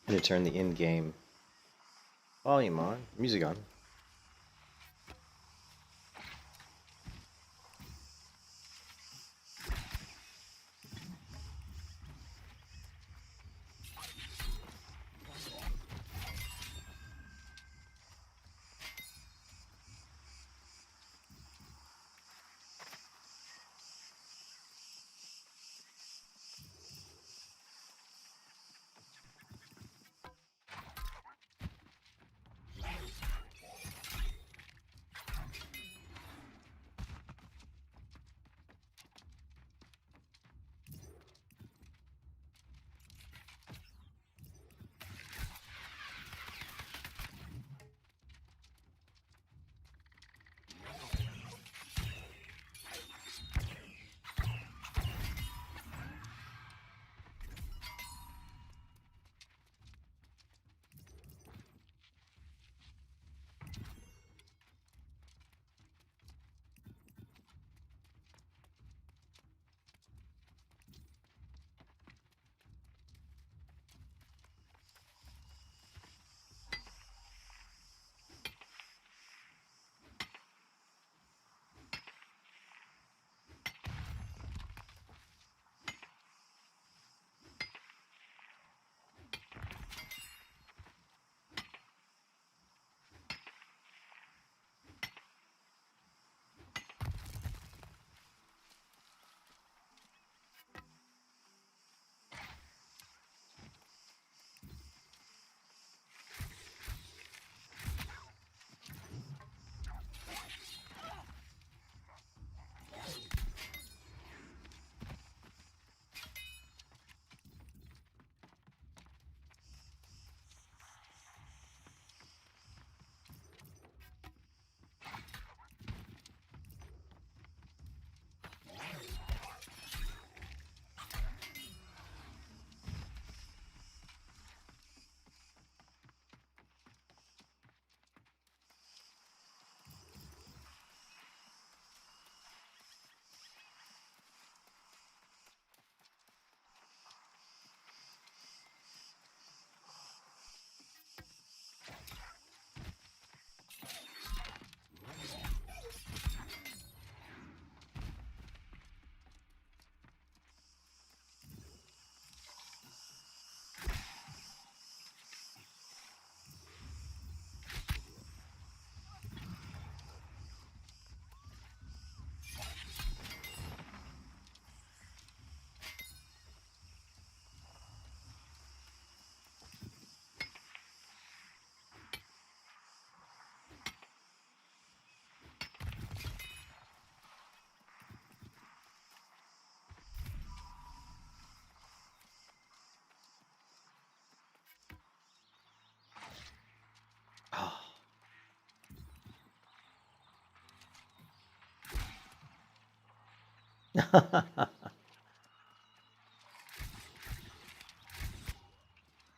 I'm gonna turn the in-game volume on, music on.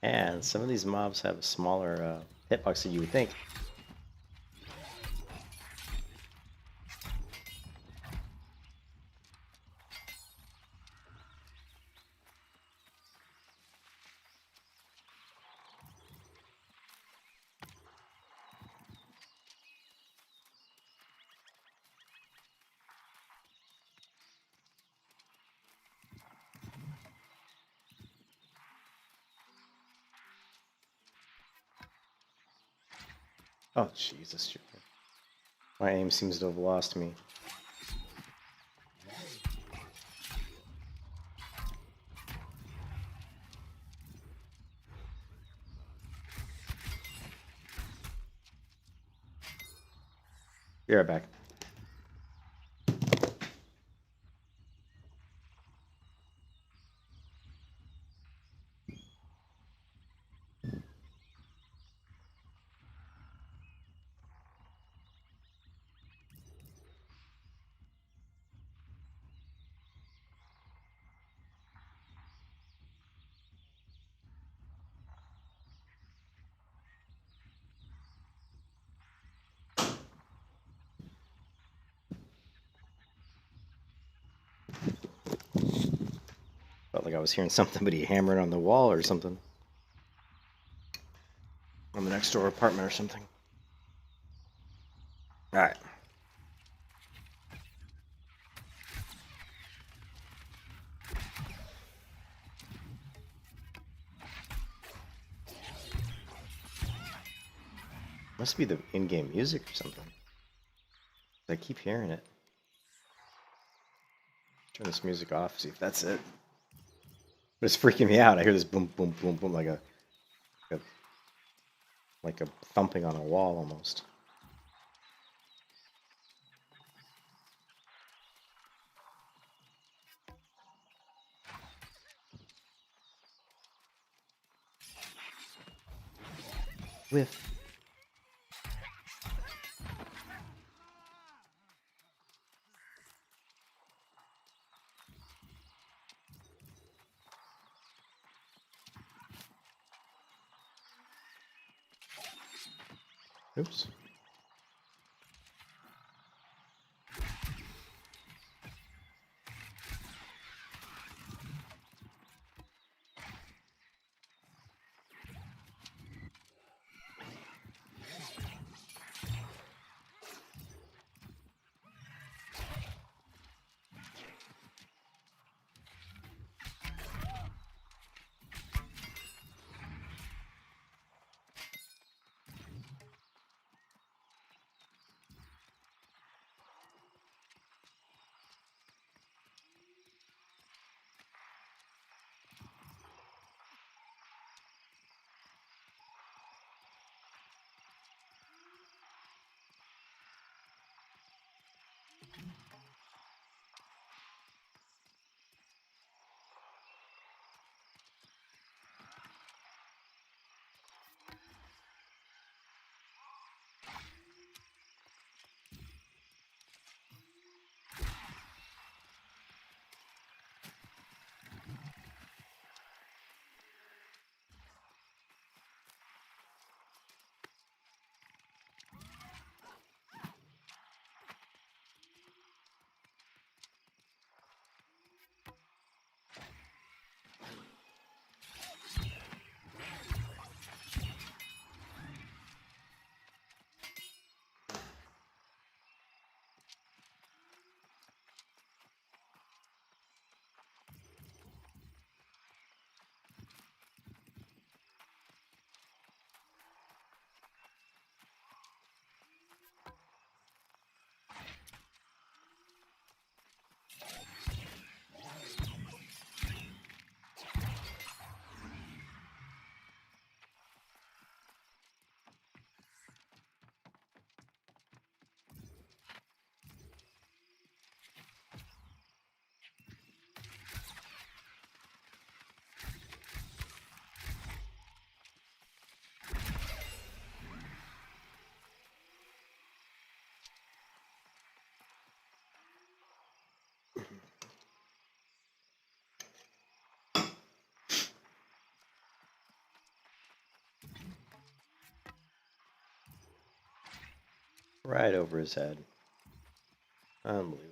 And some of these mobs have smaller hitbox than you would think. Oh, Jesus. My aim seems to have lost me. Be right back. Felt like I was hearing somebody hammering on the wall or something. On the next door apartment or something. Alright. Must be the in-game music or something. I keep hearing it. Turn this music off, see if that's it. But it's freaking me out. I hear this boom, boom, boom, boom, like a thumping on a wall almost. Whiff. Oops. Right over his head. Unbelievable.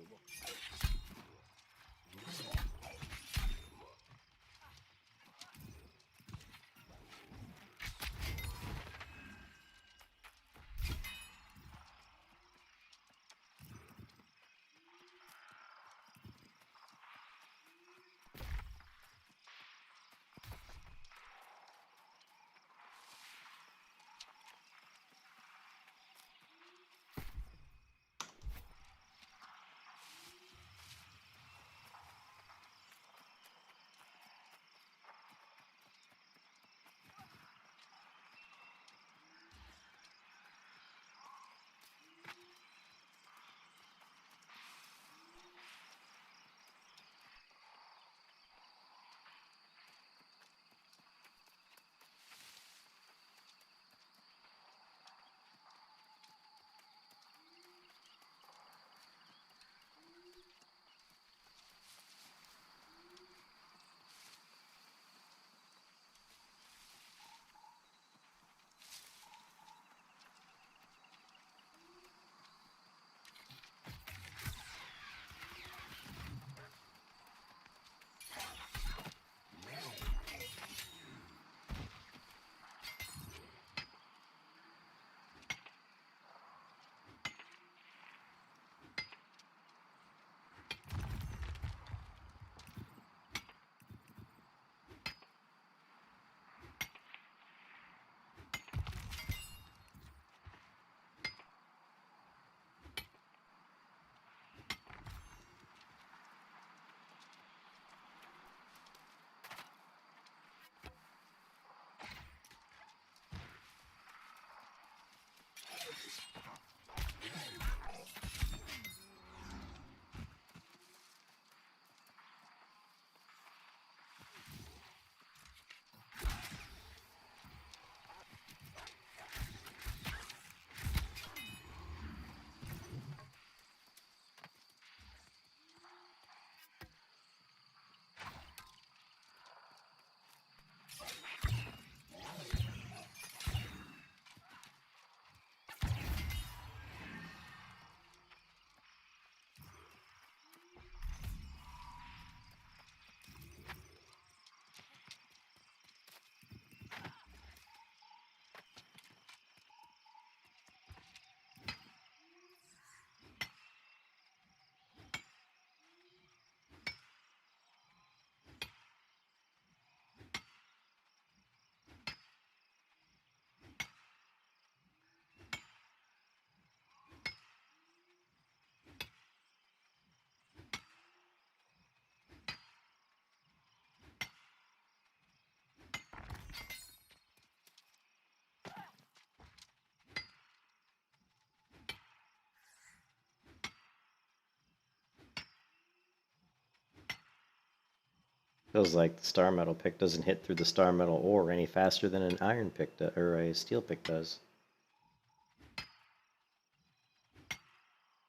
Feels like the star metal pick doesn't hit through the star metal ore any faster than an iron pick or a steel pick does.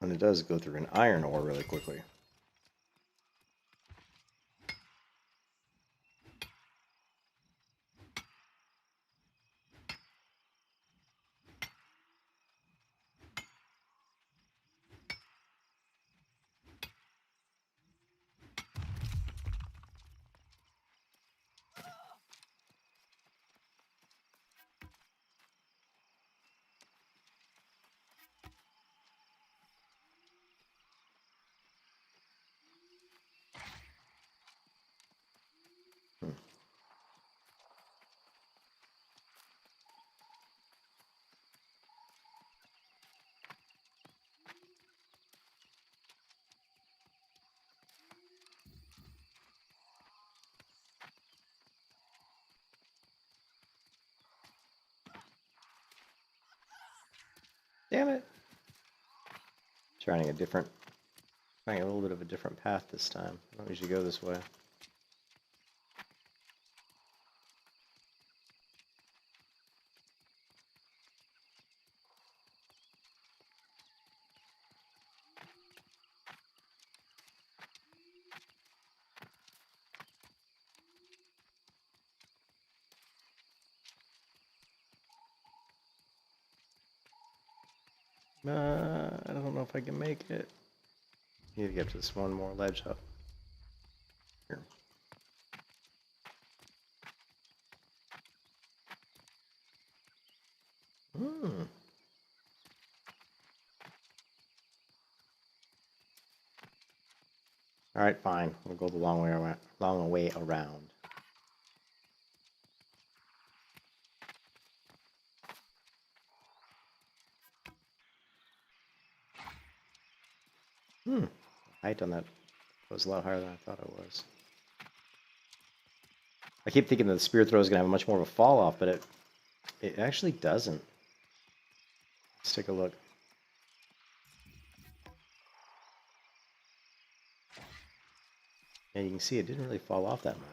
And it does go through an iron ore really quickly. Damn it! Trying a little bit of a different path this time. I don't usually go this way. I don't know if I can make it. Need to get to this one more ledge up. Here. All right, fine. We'll go the long way around. Height on that was a lot higher than I thought it was. I keep thinking that the spear throw is going to have much more of a fall off, but it actually doesn't. Let's take a look. And you can see it didn't really fall off that much.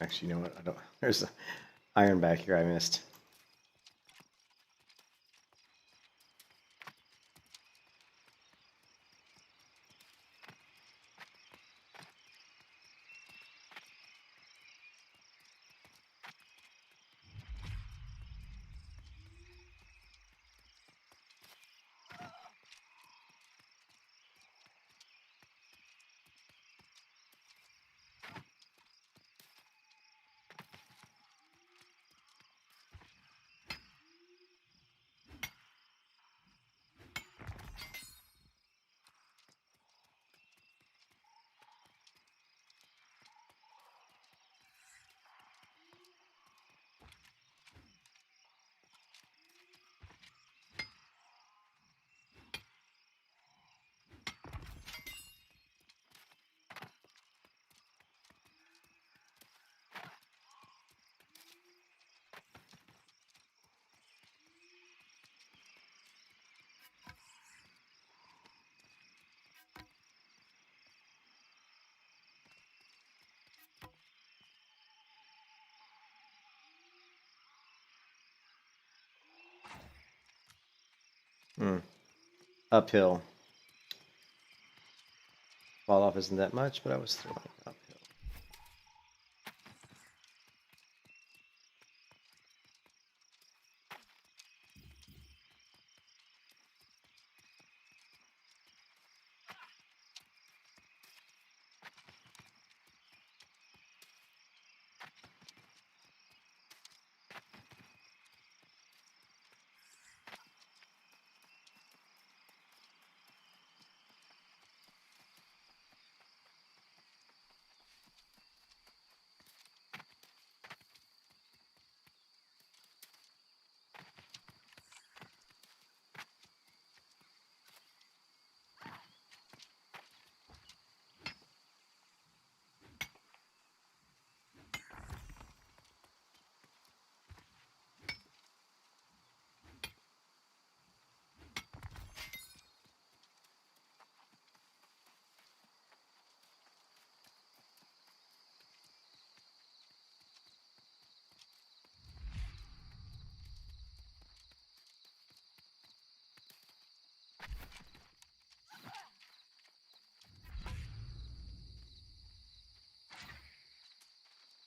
Actually, you know what? I don't. There's an iron back here I missed. Uphill. Fall off isn't that much, but I was throwing uphill.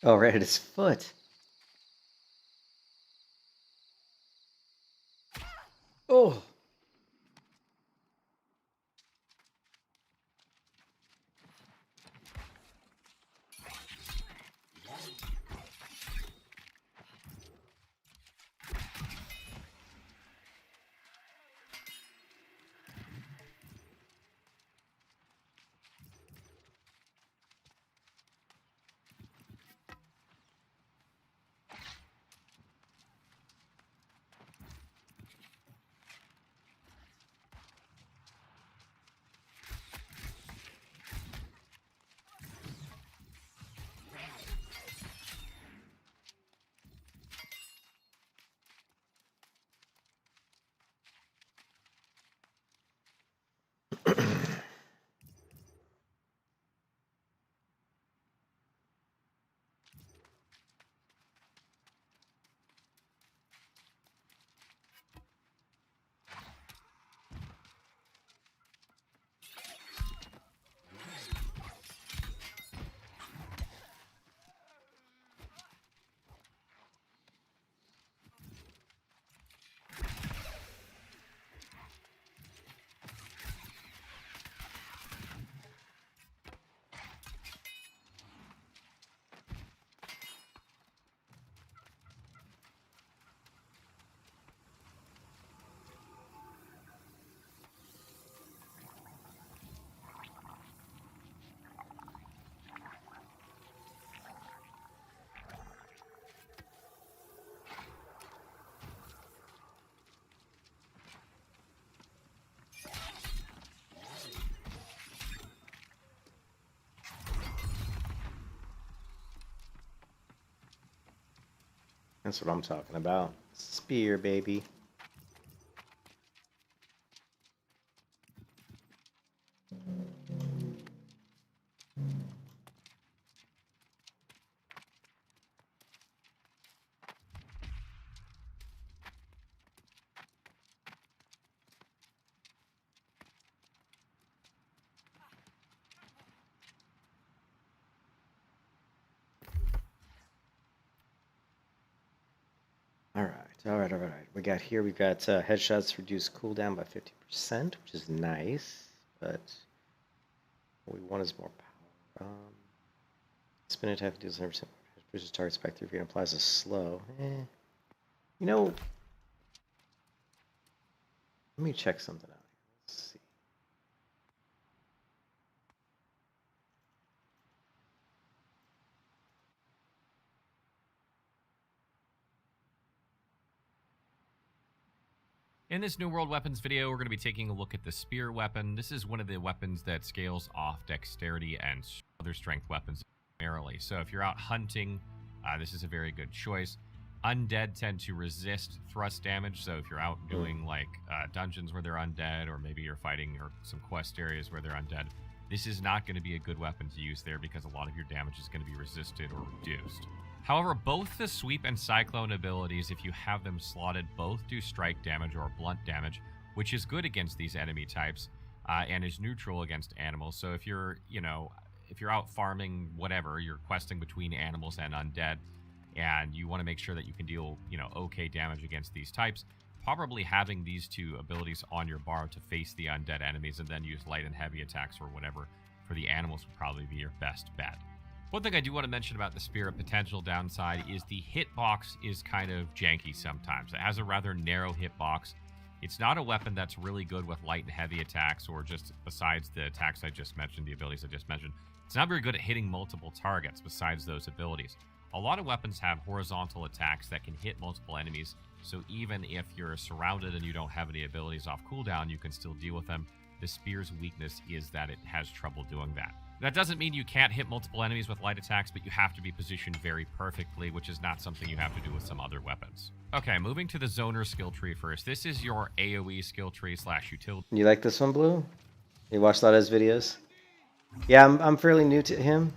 Oh, right at his foot. Oh. That's what I'm talking about. Spear, baby. All right. We've got headshots reduce cooldown by 50%, which is nice, but what we want is more power. Spin attack deals 100% pushes target's back 3 feet and applies a slow. You know, let me check something out. Let's see. In this New World Weapons video, we're going to be taking a look at the Spear weapon. This is one of the weapons that scales off dexterity and other strength weapons primarily. So if you're out hunting, this is a very good choice. Undead tend to resist thrust damage, so if you're out doing like dungeons where they're undead, or maybe you're fighting or some quest areas where they're undead, this is not going to be a good weapon to use there because a lot of your damage is going to be resisted or reduced. However, both the Sweep and Cyclone abilities, if you have them slotted, both do strike damage or blunt damage, which is good against these enemy types and is neutral against animals. So if you're, if you're out farming, whatever, you're questing between animals and undead, and you want to make sure that you can deal, okay damage against these types, probably having these two abilities on your bar to face the undead enemies and then use light and heavy attacks or whatever for the animals would probably be your best bet. One thing I do want to mention about the Spear, a potential downside, is the hitbox is kind of janky sometimes. It has a rather narrow hitbox. It's not a weapon that's really good with light and heavy attacks, or just besides the attacks I just mentioned, the abilities I just mentioned. It's not very good at hitting multiple targets besides those abilities. A lot of weapons have horizontal attacks that can hit multiple enemies, so even if you're surrounded and you don't have any abilities off cooldown, you can still deal with them. The Spear's weakness is that it has trouble doing that. That doesn't mean you can't hit multiple enemies with light attacks, but you have to be positioned very perfectly, which is not something you have to do with some other weapons. Okay, moving to the Zoner skill tree first. This is your AoE skill tree / utility. You like this one, Blue? You watched a lot of his videos? Yeah, I'm fairly new to him.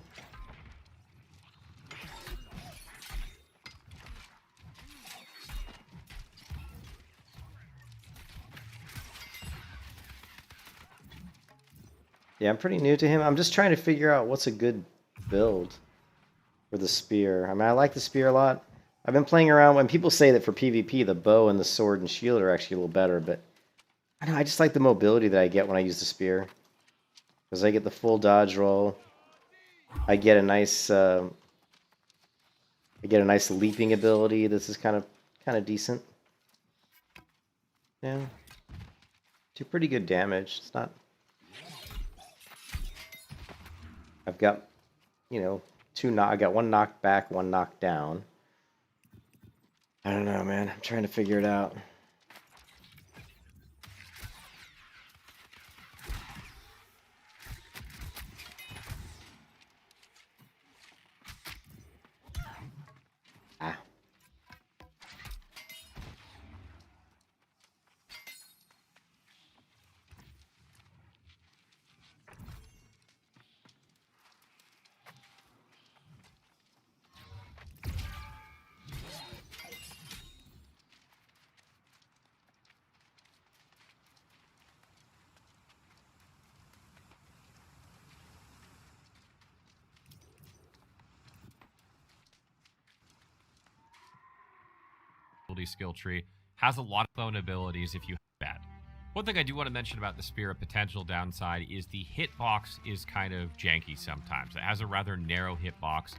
Yeah, I'm pretty new to him. I'm just trying to figure out what's a good build for the Spear. I mean, I like the Spear a lot. I've been playing around. When people say that for PvP, the bow and the sword and shield are actually a little better, but I don't know, I just like the mobility that I get when I use the Spear. Because I get the full dodge roll. I get a nice leaping ability. This is kind of decent. Yeah. Do pretty good damage. It's not. I've got, I got one knocked back, one knocked down. I don't know, man. I'm trying to figure it out. Ah. Skill tree has a lot of clone abilities if you have that. One thing I do want to mention about the Spear, a potential downside, is the hitbox is kind of janky sometimes. It has a rather narrow hitbox.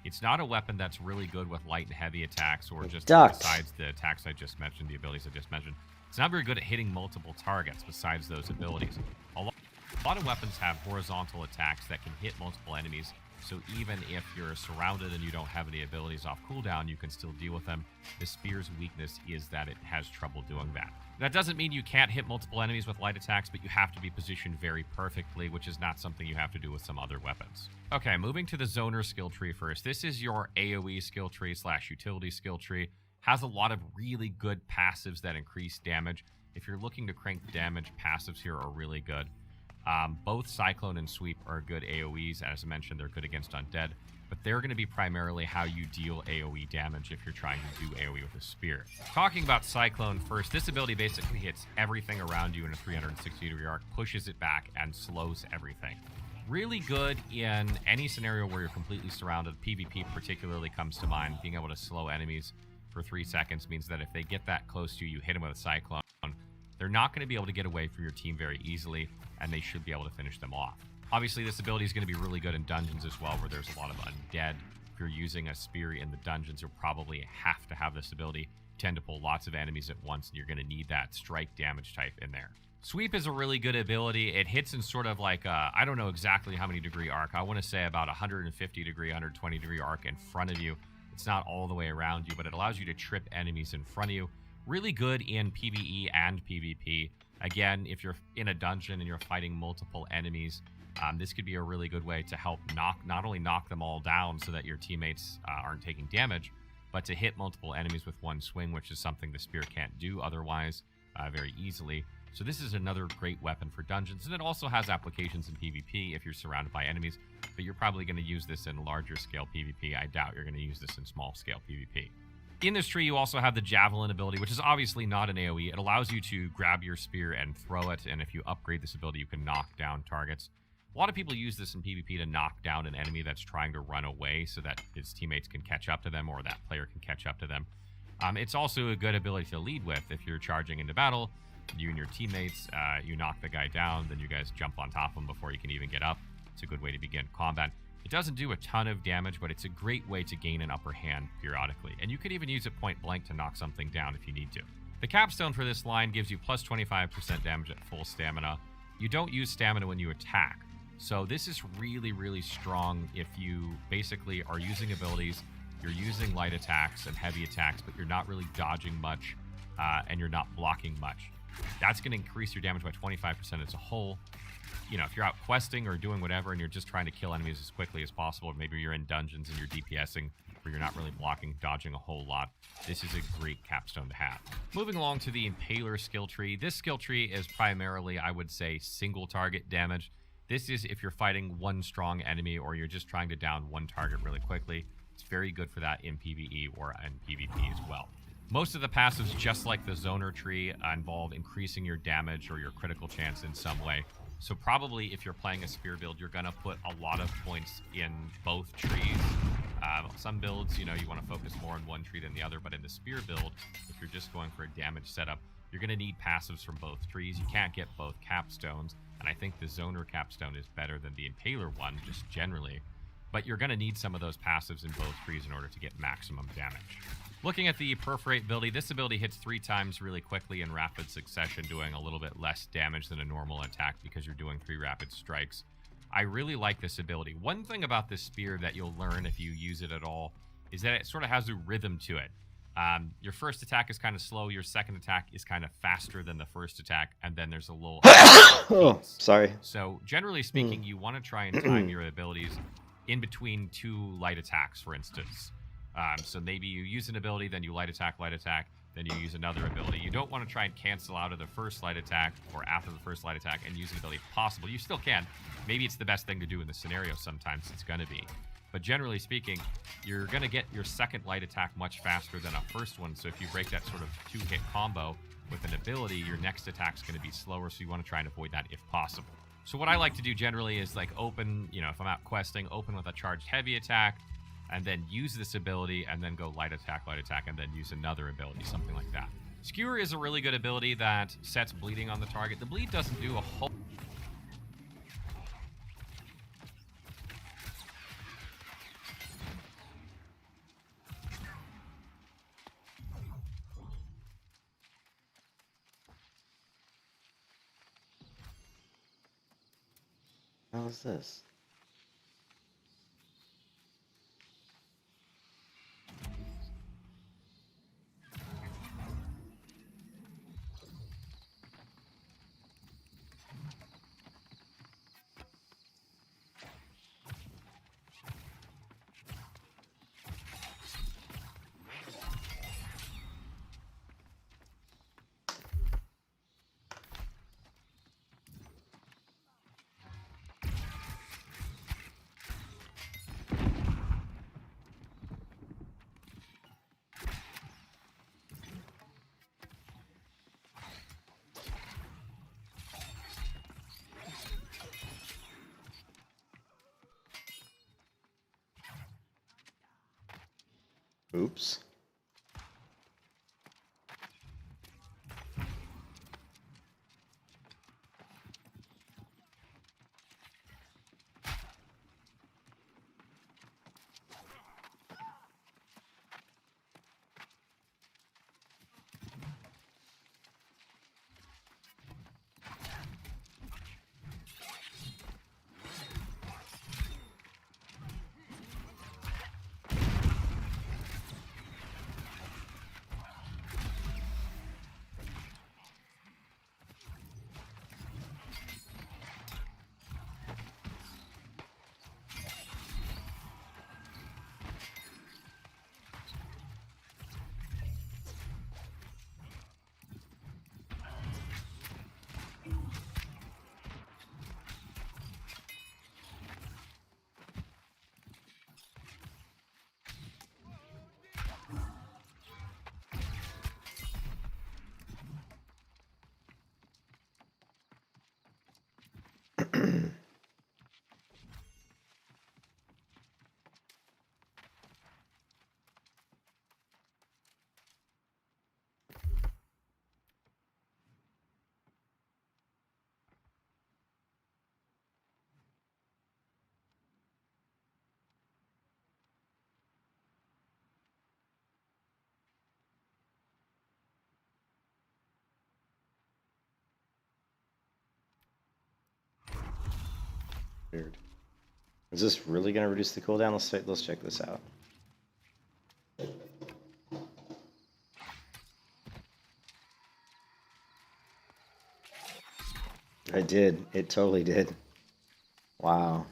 It's not a weapon that's really good with light and heavy attacks, or just besides the attacks I just mentioned, the abilities I just mentioned. It's not very good at hitting multiple targets besides those abilities. A lot of weapons have horizontal attacks that can hit multiple enemies, so even if you're surrounded and you don't have any abilities off cooldown, you can still deal with them. The Spear's weakness is that it has trouble doing that. That doesn't mean you can't hit multiple enemies with light attacks, but you have to be positioned very perfectly, which is not something you have to do with some other weapons. Okay, moving to the Zoner skill tree first. This is your AoE skill tree / utility skill tree. Has a lot of really good passives that increase damage. If you're looking to crank damage, passives here are really good. Both Cyclone and Sweep are good AoEs. As I mentioned, they're good against undead, but they're going to be primarily how you deal AoE damage if you're trying to do AoE with a Spear. Talking about Cyclone first, this ability basically hits everything around you in a 360-degree arc, pushes it back, and slows everything. Really good in any scenario where you're completely surrounded. PvP particularly comes to mind. Being able to slow enemies for 3 seconds means that if they get that close to you, you hit them with a Cyclone, they're not going to be able to get away from your team very easily, and they should be able to finish them off. Obviously, this ability is going to be really good in dungeons as well, where there's a lot of undead. If you're using a Spear in the dungeons, you'll probably have to have this ability. You tend to pull lots of enemies at once, and you're going to need that strike damage type in there. Sweep is a really good ability. It hits in sort of like I don't know exactly how many degree arc. I want to say about 150 degree, 120 degree arc in front of you. It's not all the way around you, but it allows you to trip enemies in front of you. Really good in PvE and PvP. Again, if you're in a dungeon and you're fighting multiple enemies, this could be a really good way to help not only knock them all down so that your teammates aren't taking damage, but to hit multiple enemies with one swing, which is something the Spear can't do otherwise very easily. So this is another great weapon for dungeons, and it also has applications in PvP if you're surrounded by enemies, but you're probably going to use this in larger scale PvP. I doubt you're going to use this in small scale PvP. In this tree, you also have the Javelin ability, which is obviously not an AoE. It allows you to grab your spear and throw it, and if you upgrade this ability, you can knock down targets. A lot of people use this in PvP to knock down an enemy that's trying to run away so that his teammates can catch up to them or that player can catch up to them. It's also a good ability to lead with. If you're charging into battle, you and your teammates, you knock the guy down, then you guys jump on top of him before you can even get up. It's a good way to begin combat. It doesn't do a ton of damage, but it's a great way to gain an upper hand periodically. And you could even use it point blank to knock something down if you need to. The Capstone for this line gives you plus 25% damage at full stamina. You don't use stamina when you attack. So this is really, really strong if you basically are using abilities, you're using light attacks and heavy attacks, but you're not really dodging much and you're not blocking much. That's going to increase your damage by 25% as a whole. You know, if you're out questing or doing whatever and you're just trying to kill enemies as quickly as possible, or maybe you're in dungeons and you're DPSing where you're not really blocking, dodging a whole lot, this is a great capstone to have. Moving along to the Impaler skill tree. This skill tree is primarily, I would say, single target damage. This is if you're fighting one strong enemy or you're just trying to down one target really quickly. It's very good for that in PvE or in PvP as well. Most of the passives, just like the Zoner tree, involve increasing your damage or your critical chance in some way. So probably if you're playing a spear build, you're going to put a lot of points in both trees. Some builds, you know, you want to focus more on one tree than the other, but in the spear build, if you're just going for a damage setup, you're going to need passives from both trees. You can't get both capstones, and I think the Zoner capstone is better than the Impaler one, just generally. But you're going to need some of those passives in both trees in order to get maximum damage. Looking at the Perforate ability, this ability hits 3 times really quickly in rapid succession, doing a little bit less damage than a normal attack because you're doing 3 rapid strikes. I really like this ability. One thing about this spear that you'll learn if you use it at all is that it sort of has a rhythm to it. Your first attack is kind of slow, your second attack is kind of faster than the first attack, and then there's a little... Oh, sorry. So generally speaking, you want to try and time your abilities in between 2 light attacks, for instance. So maybe you use an ability, then you light attack, then you use another ability. You don't want to try and cancel out of the first light attack or after the first light attack and use an ability if possible. You still can. Maybe it's the best thing to do in the scenario sometimes. It's going to be. But generally speaking, you're going to get your second light attack much faster than a first one. So if you break that sort of 2-hit combo with an ability, your next attack's going to be slower. So you want to try and avoid that if possible. So what I like to do generally is like open, you know, if I'm out questing, open with a charged heavy attack, and then use this ability, and then go light attack, and then use another ability, something like that. Skewer is a really good ability that sets bleeding on the target. The bleed doesn't do a whole... How is this? Oops. Weird. Is this really going to reduce the cooldown? Let's check this out. It did. It totally did. Wow.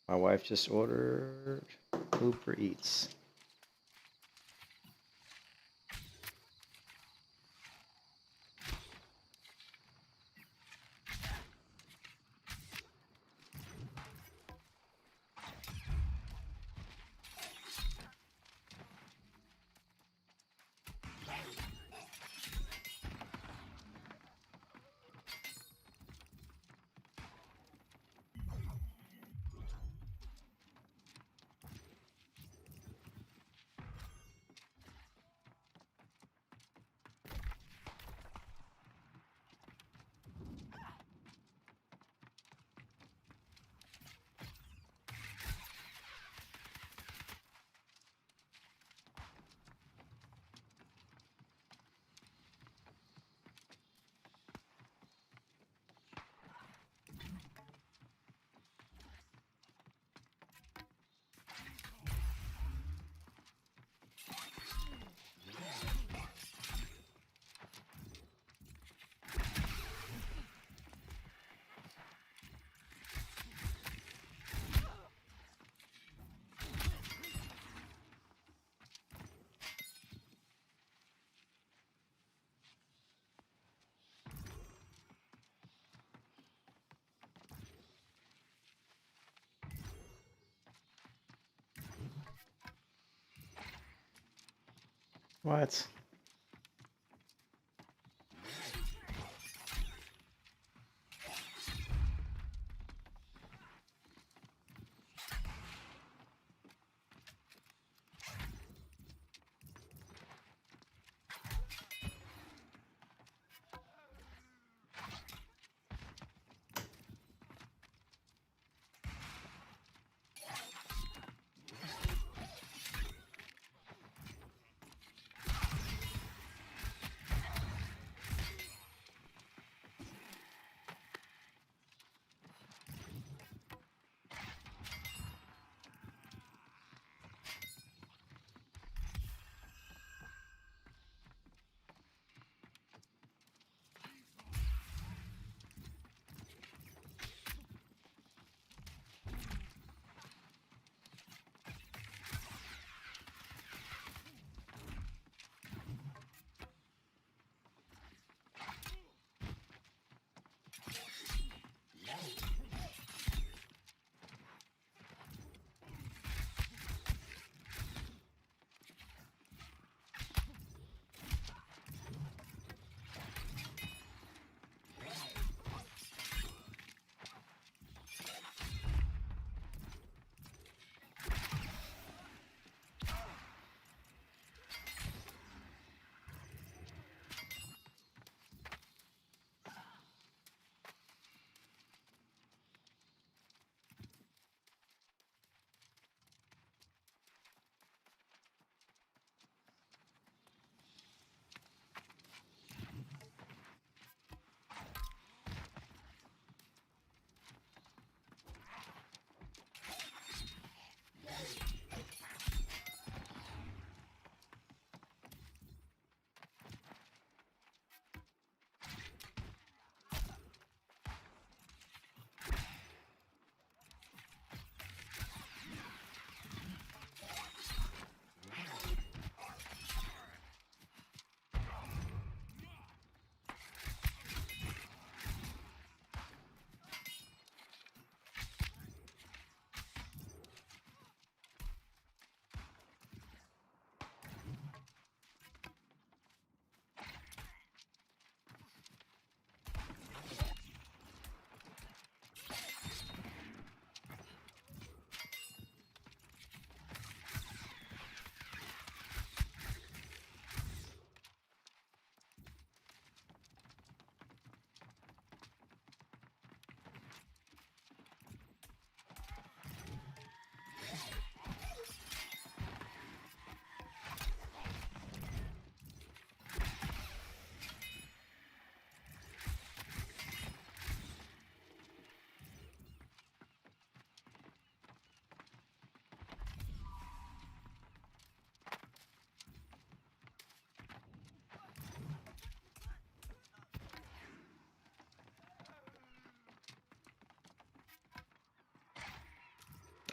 My wife just ordered Uber Eats. What?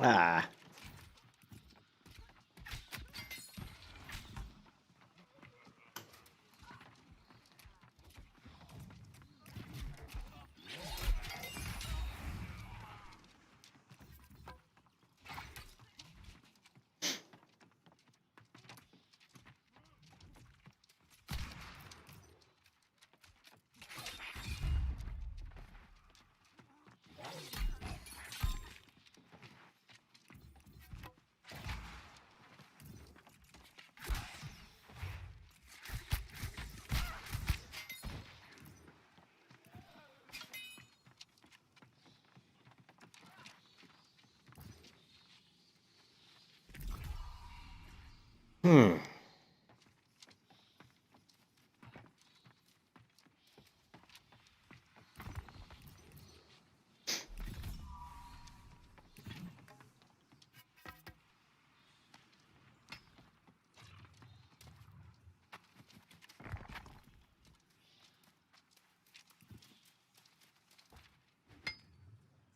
Ah. Hmm.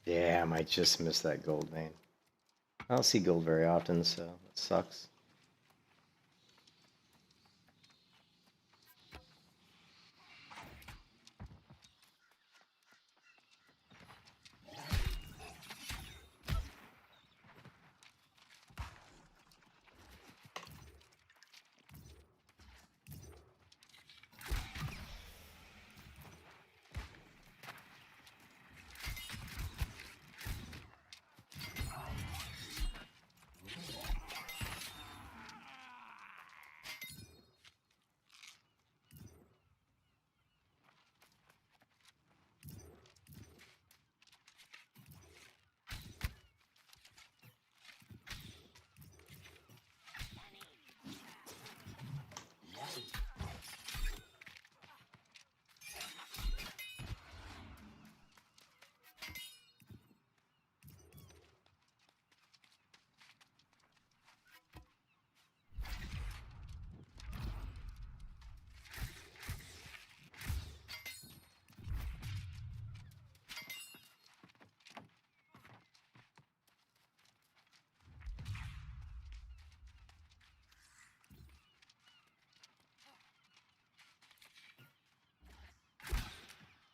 Damn, I just missed that gold vein. I don't see gold very often, so that sucks.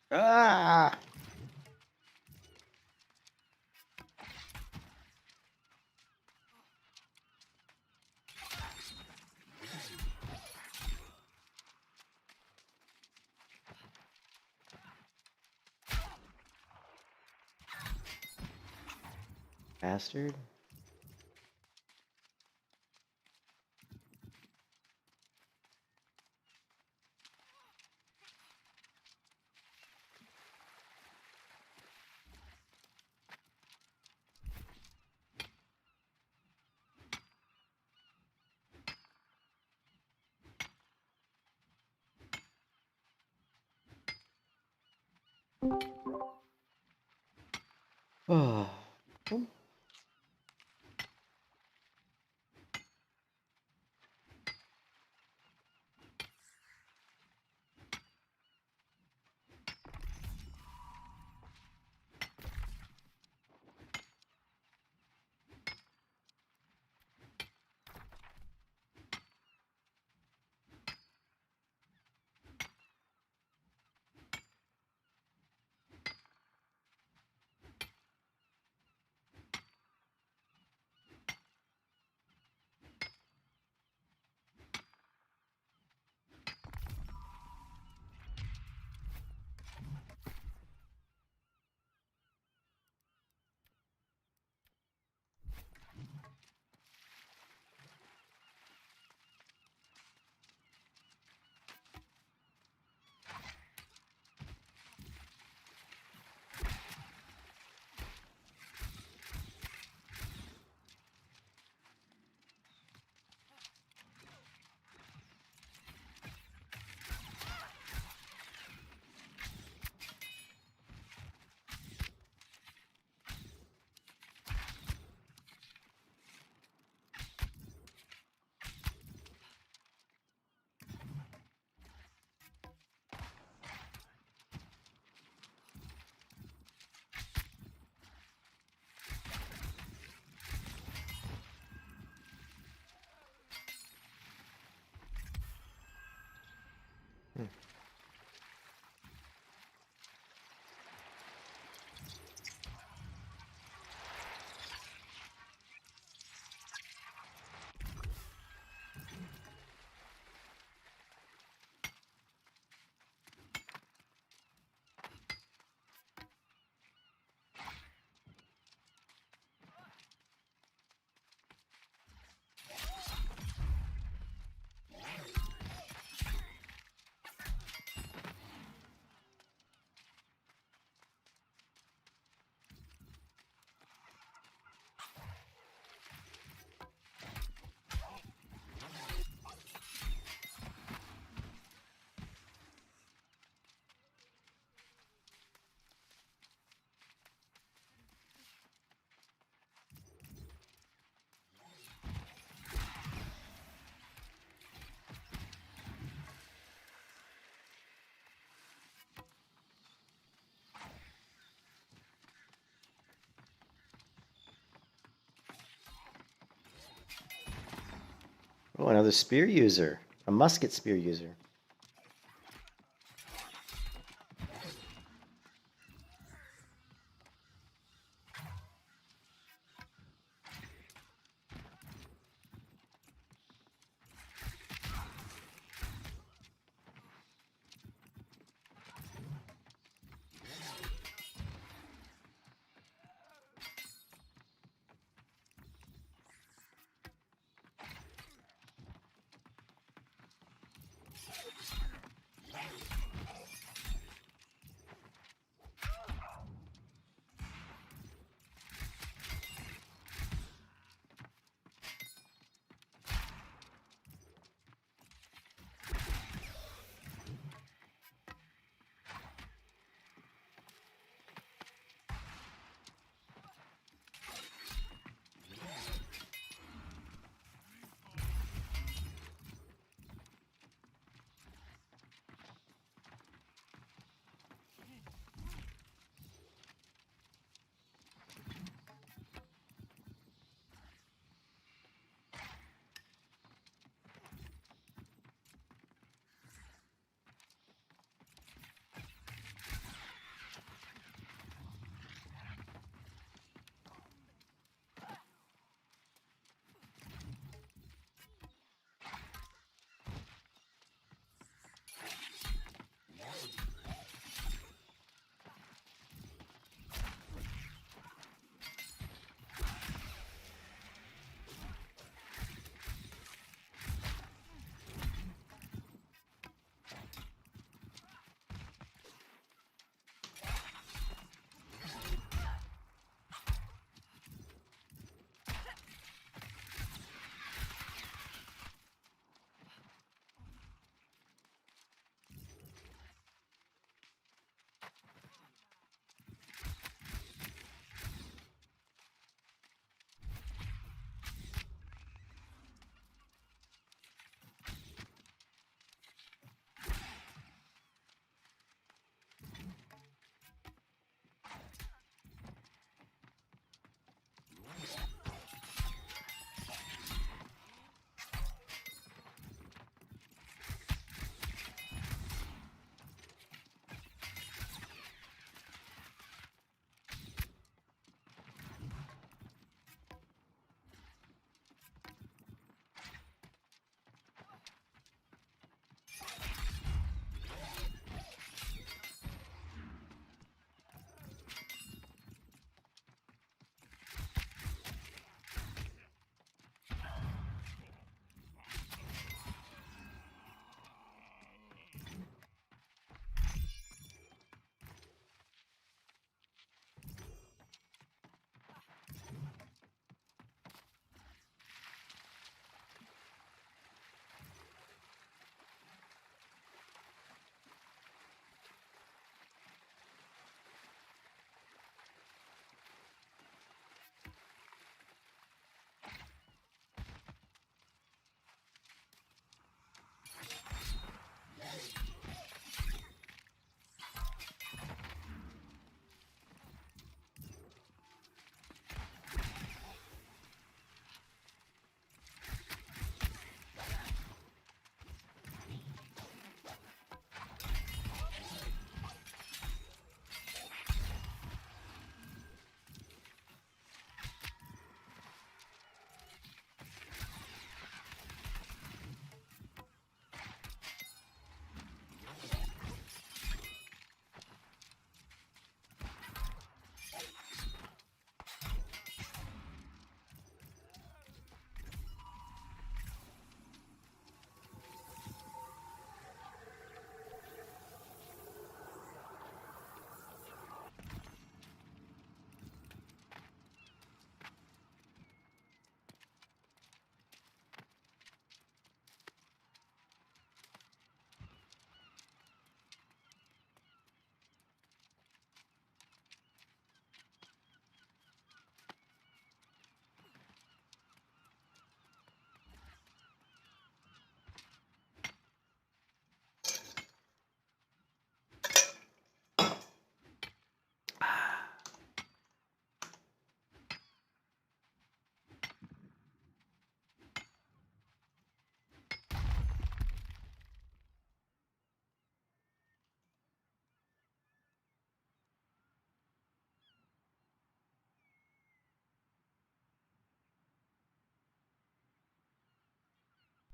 Ah! Bastard. Oh. Oh, another spear user. A musket spear user.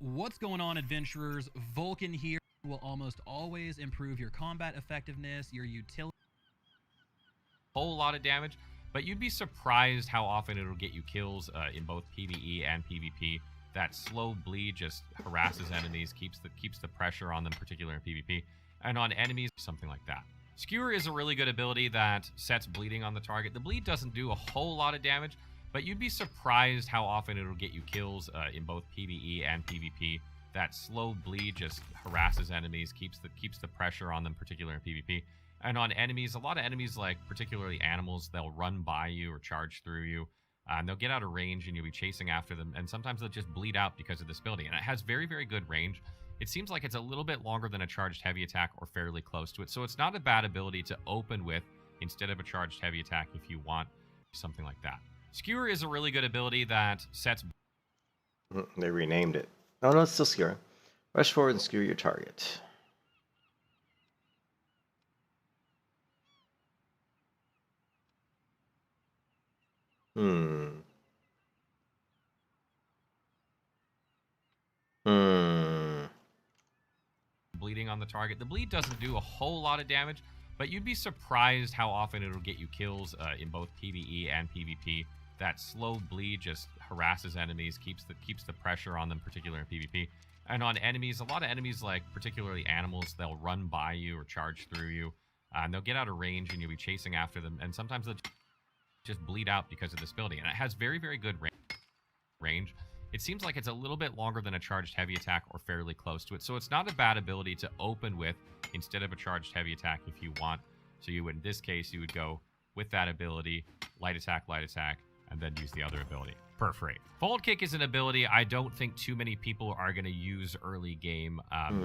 What's going on, adventurers? Vulcan here will almost always improve your combat effectiveness, your utility. Whole lot of damage, but you'd be surprised how often it'll get you kills in both PvE and PvP. That slow bleed just harasses enemies, keeps the pressure on them, particularly in PvP, and on enemies, something like that. Skewer is a really good ability that sets bleeding on the target. The bleed doesn't do a whole lot of damage, but you'd be surprised how often it'll get you kills in both PvE and PvP. That slow bleed just harasses enemies, keeps the pressure on them, particularly in PvP. And on enemies, a lot of enemies, like particularly animals, they'll run by you or charge through you. And they'll get out of range and you'll be chasing after them. And sometimes they'll just bleed out because of this ability. And it has very, very good range. It seems like it's a little bit longer than a charged heavy attack or fairly close to it. So it's not a bad ability to open with instead of a charged heavy attack if you want something like that. Skewer is a really good ability that sets... They renamed it. Oh, no, it's still Skewer. Rush forward and skewer your target. Bleeding on the target. The bleed doesn't do a whole lot of damage, but you'd be surprised how often it'll get you kills in both PvE and PvP. That slow bleed just harasses enemies, keeps the pressure on them, particularly in PvP. And on enemies, a lot of enemies, like particularly animals, they'll run by you or charge through you. And they'll get out of range and you'll be chasing after them. And sometimes they'll just bleed out because of this ability. And it has very, very good range. It seems like it's a little bit longer than a charged heavy attack or fairly close to it. So it's not a bad ability to open with instead of a charged heavy attack if you want. So you would, in this case, you would go with that ability, light attack, and then use the other ability. Perforate. Fold Kick is an ability I don't think too many people are going to use early game.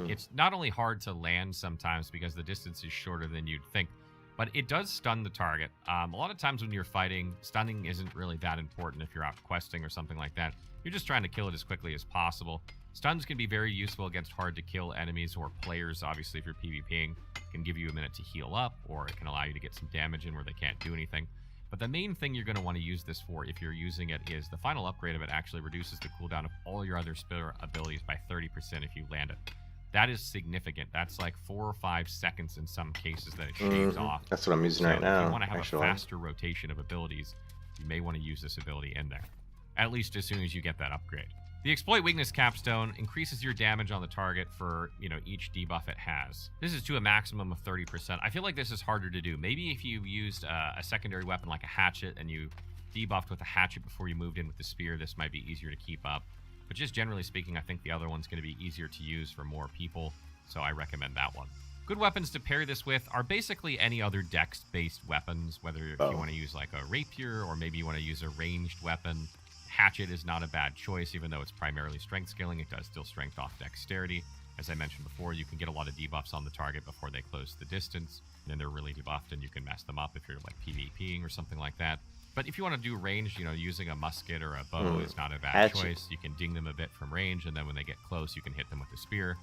It's not only hard to land sometimes because the distance is shorter than you'd think, but it does stun the target. A lot of times when you're fighting, stunning isn't really that important if you're out questing or something like that. You're just trying to kill it as quickly as possible. Stuns can be very useful against hard-to-kill enemies or players. Obviously, if you're PvPing, it can give you a minute to heal up, or it can allow you to get some damage in where they can't do anything. But the main thing you're going to want to use this for, if you're using it, is the final upgrade of it actually reduces the cooldown of all your other spear abilities by 30% if you land it. That is significant. That's like 4 or 5 seconds in some cases that it shaves off. That's what I'm using right now. If you want to have a faster rotation of abilities, you may want to use this ability in there. At least as soon as you get that upgrade. The Exploit Weakness Capstone increases your damage on the target for, each debuff it has. This is to a maximum of 30%. I feel like this is harder to do. Maybe if you used a secondary weapon like a hatchet and you debuffed with a hatchet before you moved in with the spear, this might be easier to keep up. But just generally speaking, I think the other one's going to be easier to use for more people, so I recommend that one. Good weapons to pair this with are basically any other dex-based weapons, whether if you want to use like a rapier or maybe you want to use a ranged weapon. Hatchet is not a bad choice, even though it's primarily strength scaling. It does still strength off dexterity. As I mentioned before, you can get a lot of debuffs on the target before they close the distance. And then they're really debuffed and you can mess them up if you're like PvPing or something like that. But if you want to do range, using a musket or a bow is not a bad choice. You can ding them a bit from range, and then when they get close, you can hit them with the spear.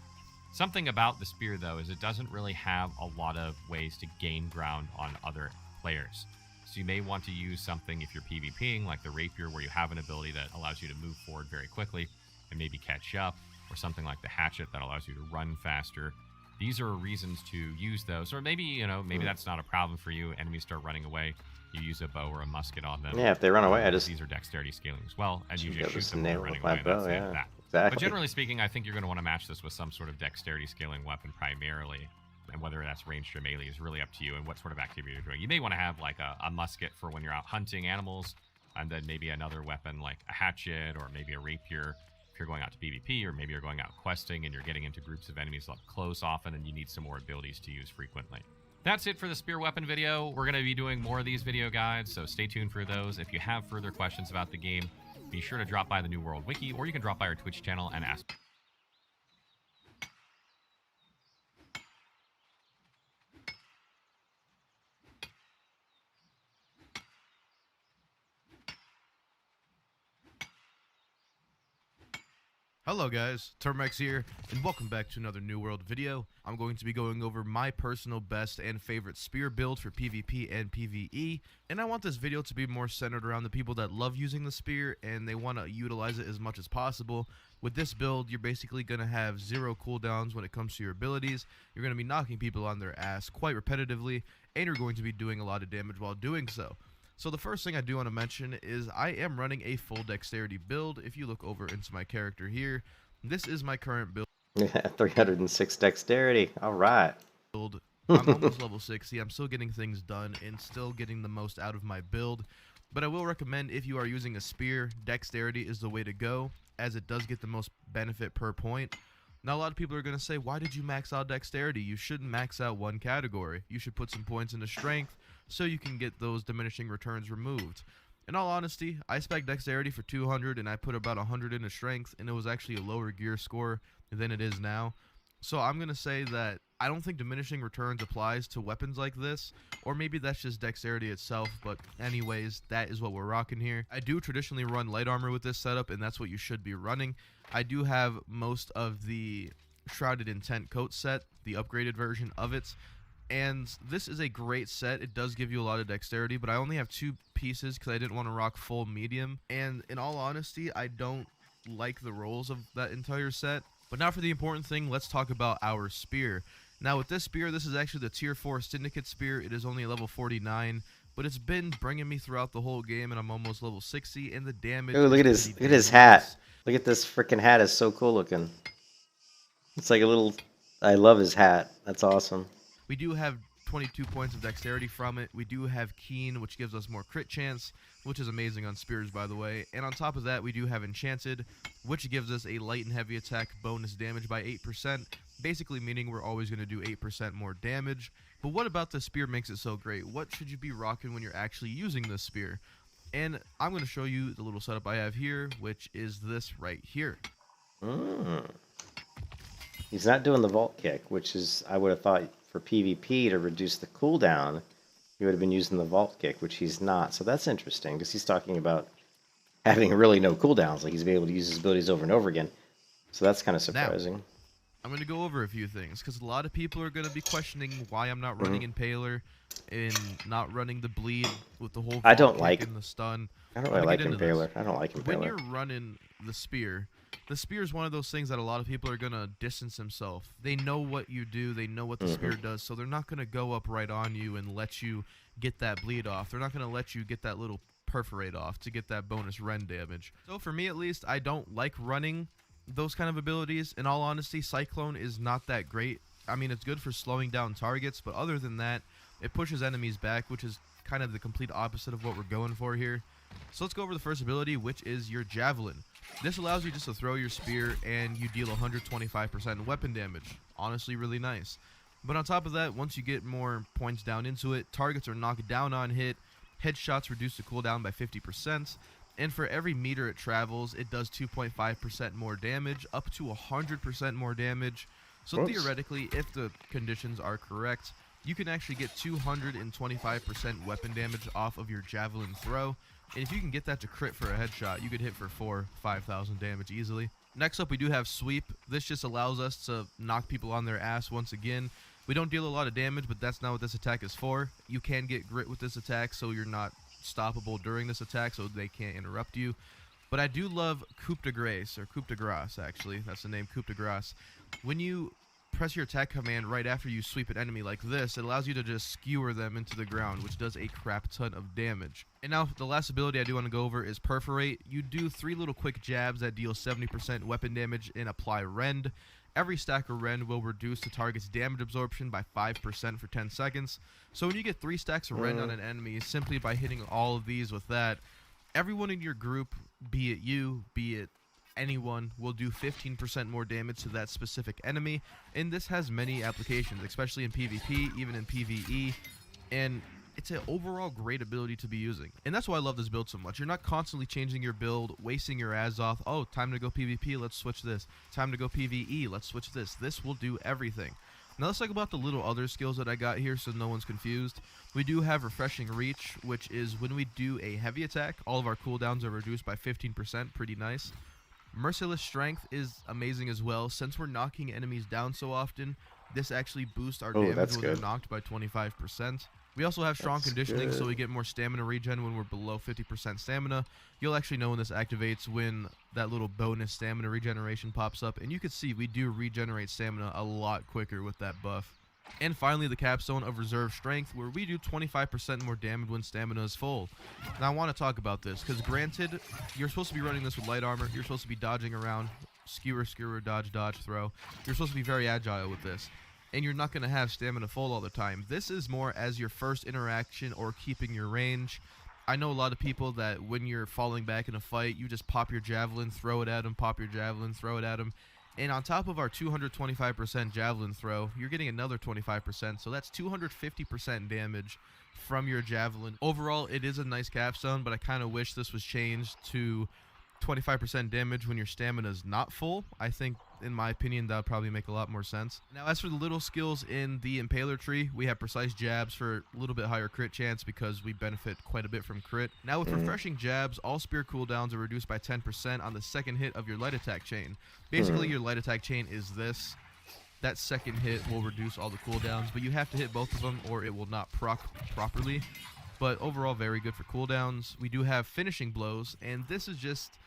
Something about the spear, though, is it doesn't really have a lot of ways to gain ground on other players. So you may want to use something if you're PvPing, like the rapier, where you have an ability that allows you to move forward very quickly and maybe catch up, or something like the hatchet that allows you to run faster. These are reasons to use those. Or maybe, maybe that's not a problem for you. Enemies start running away. You use a bow or a musket on them. Yeah, if they run away, These are dexterity scaling as well, and you just shoot them when nail they're running with my away. bow, That's yeah. that. Exactly. But generally speaking, I think you're going to want to match this with some sort of dexterity scaling weapon primarily. And whether that's ranged or melee is really up to you and what sort of activity you're doing. You may want to have like a musket for when you're out hunting animals, and then maybe another weapon like a hatchet or maybe a rapier if you're going out to PvP, or maybe you're going out questing and you're getting into groups of enemies up close often and you need some more abilities to use frequently. That's it for the spear weapon video. We're going to be doing more of these video guides, so stay tuned for those. If you have further questions about the game, be sure to drop by the New World Wiki, or you can drop by our Twitch channel and ask. Hello guys, Termex here, and welcome back to another New World video. I'm going to be going over my personal best and favorite spear build for PvP and PvE, and I want this video to be more centered around the people that love using the spear and they want to utilize it as much as possible. With this build, you're basically going to have 0 cooldowns when it comes to your abilities. You're going to be knocking people on their ass quite repetitively, and you're going to be doing a lot of damage while doing so. So the first thing I do want to mention is I am running a full dexterity build. If you look over into my character here, this is my current build. Yeah, 306 dexterity. All right. I'm almost level 60. I'm still getting things done and still getting the most out of my build. But I will recommend if you are using a spear, dexterity is the way to go, as it does get the most benefit per point. Now a lot of people are going to say, why did you max out dexterity? You shouldn't max out one category. You should put some points into strength so you can get those diminishing returns removed. In all honesty, I spec dexterity for 200 and I put about 100 into strength, and it was actually a lower gear score than it is now. So I'm going to say that I don't think diminishing returns applies to weapons like this, or maybe that's just dexterity itself, but anyways, that is what we're rocking here. I do traditionally run light armor with this setup, and that's what you should be running. I do have most of the Shrouded Intent coat set, the upgraded version of it, and this is a great set. It does give you a lot of dexterity, but I only have 2 pieces because I didn't want to rock full medium, and in all honesty, I don't like the rolls of that entire set. But now for the important thing, let's talk about our spear. Now with this spear, this is actually the tier 4 Syndicate Spear. It is only a level 49, but it's been bringing me throughout the whole game, and I'm almost level 60, and the damage. Oh, look at his hat. Look at this freaking hat. It's so cool looking. It's like a little. I love his hat. That's awesome. We do have 22 points of dexterity from it. We do have Keen, which gives us more crit chance, which is amazing on spears, by the way. And on top of that, we do have Enchanted, which gives us a light and heavy attack bonus damage by 8%, basically meaning we're always going to do 8% more damage. But what about the spear makes it so great? What should you be rocking when you're actually using this spear? And I'm going to show you the little setup I have here, which is this right here. He's not doing the vault kick, which is, I would have thought for PvP to reduce the cooldown, he would have been using the vault kick, which he's not. So that's interesting, because he's talking about having really no cooldowns, like he's be able to use his abilities over and over again. So that's kind of surprising. Now, I'm going to go over a few things, because a lot of people are going to be questioning why I'm not running Impaler and not running the bleed with the whole vault kick and the stun. I don't really like Impaler. I don't like Impaler. When you're running the spear is one of those things that a lot of people are going to distance themselves. They know what you do. They know what the spear does, so they're not going to go up right on you and let you get that bleed off. They're not going to let you get that little perforate off to get that bonus rend damage. So for me at least, I don't like running those kind of abilities. In all honesty, Cyclone is not that great. I mean, it's good for slowing down targets, but other than that, it pushes enemies back, which is kind of the complete opposite of what we're going for here. So let's go over the first ability, which is your Javelin. This allows you just to throw your spear and you deal 125% weapon damage. Honestly, really nice. But on top of that, once you get more points down into it, targets are knocked down on hit, headshots reduce the cooldown by 50%, and for every meter it travels, it does 2.5% more damage, up to 100% more damage. So theoretically, if the conditions are correct, you can actually get 225% weapon damage off of your Javelin throw. And if you can get that to crit for a headshot, you could hit for 4,000-5,000 damage easily. Next up, we do have Sweep. This just allows us to knock people on their ass once again. We don't deal a lot of damage, but that's not what this attack is for. You can get grit with this attack, so you're not stoppable during this attack, so they can't interrupt you. But I do love Coup de Grace, or Coup de Grace, actually. That's the name, Coup de Grace. When you press your attack command right after you sweep an enemy like this, it allows you to just skewer them into the ground, which does a crap ton of damage. And now the last ability I do want to go over is Perforate. You do 3 little quick jabs that deal 70% weapon damage and apply rend. Every stack of rend will reduce the target's damage absorption by 5% for 10 seconds. So when you get 3 stacks of rend on an enemy simply by hitting all of these with that, everyone in your group, be it you, be it anyone, will do 15% more damage to that specific enemy, and this has many applications, especially in PvP, even in PvE, and it's an overall great ability to be using. And that's why I love this build so much. You're not constantly changing your build, wasting your ass off. Oh, time to go PvP, let's switch this. Time to go PvE, let's switch this. This will do everything. Now let's talk about the little other skills that I got here so no one's confused. We do have Refreshing Reach, which is when we do a heavy attack, all of our cooldowns are reduced by 15%, pretty nice. Merciless Strength is amazing as well. Since we're knocking enemies down so often, this actually boosts our Oh, damage that's when good. they're knocked by 25%. We also have Strong That's Conditioning, so good. we get more stamina regen when we're below 50% stamina. You'll actually know when this activates when that little bonus stamina regeneration pops up, and you can see we do regenerate stamina a lot quicker with that buff. And finally, the Capstone of Reserve Strength, where we do 25% more damage when stamina is full. Now, I want to talk about this, because granted, you're supposed to be running this with light armor. You're supposed to be dodging around, skewer, dodge, dodge, throw. You're supposed to be very agile with this. And you're not going to have stamina full all the time. This is more as your first interaction or keeping your range. I know a lot of people that when you're falling back in a fight, you just pop your Javelin, throw it at them, pop your Javelin, throw it at them. And on top of our 225% Javelin throw, you're getting another 25%, so that's 250% damage from your Javelin. Overall, it is a nice capstone, but I kind of wish this was changed to 25% damage when your stamina is not full. I think, in my opinion, that would probably make a lot more sense. Now, as for the little skills in the Impaler tree, we have Precise Jabs for a little bit higher crit chance because we benefit quite a bit from crit. Now, with Refreshing Jabs, all spear cooldowns are reduced by 10% on the second hit of your light attack chain. Basically, your light attack chain is this. That second hit will reduce all the cooldowns, but you have to hit both of them or it will not proc properly. But overall, very good for cooldowns. We do have Finishing Blows, and this is just...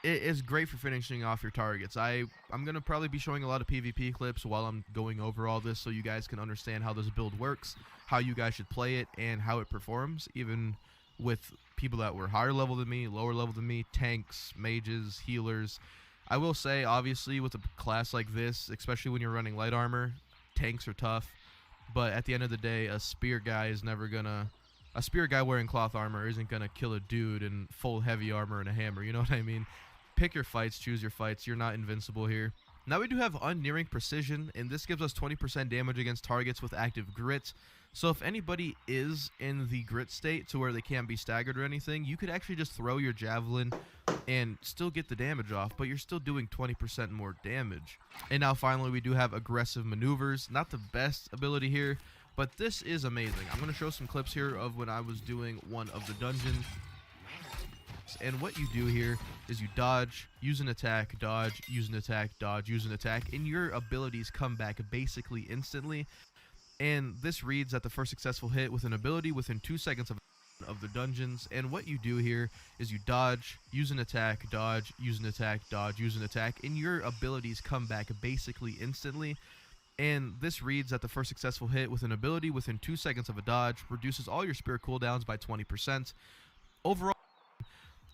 it is great for finishing off your targets. I'm going to probably be showing a lot of PvP clips while I'm going over all this so you guys can understand how this build works, how you guys should play it, and how it performs, even with people that were higher level than me, lower level than me, tanks, mages, healers. I will say, obviously, with a class like this, especially when you're running light armor, tanks are tough, but at the end of the day, a spear guy is never going to... a spear guy wearing cloth armor isn't going to kill a dude in full heavy armor and a hammer, you know what I mean? Pick your fights, choose your fights. You're not invincible here. Now we do have Unnearing Precision, and this gives us 20% damage against targets with active grit. So if anybody is in the grit state to where they can't be staggered or anything, you could actually just throw your Javelin and still get the damage off, but you're still doing 20% more damage. And now finally we do have Aggressive Maneuvers. Not the best ability here, but this is amazing. I'm going to show some clips here of when I was doing one of the dungeons. And what you do here is you dodge, use an attack, dodge, use an attack, dodge, use an attack, and your abilities come back basically instantly. And this reads at the first successful hit with an ability within 2 seconds of the dungeons. And what you do here is you dodge, use an attack, dodge, use an attack, dodge, use an attack, and your abilities come back basically instantly. And this reads at the first successful hit with an ability within 2 seconds of a dodge, reduces all your spear cooldowns by 20%. Overall,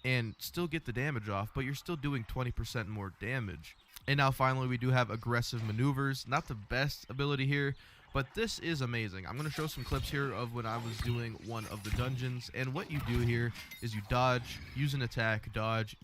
and still get the damage off, but you're still doing 20% more damage. And now finally we do have Aggressive Maneuvers. Not the best ability here, but this is amazing. I'm going to show some clips here of when I was doing one of the dungeons. And what you do here is you dodge, use an attack, dodge.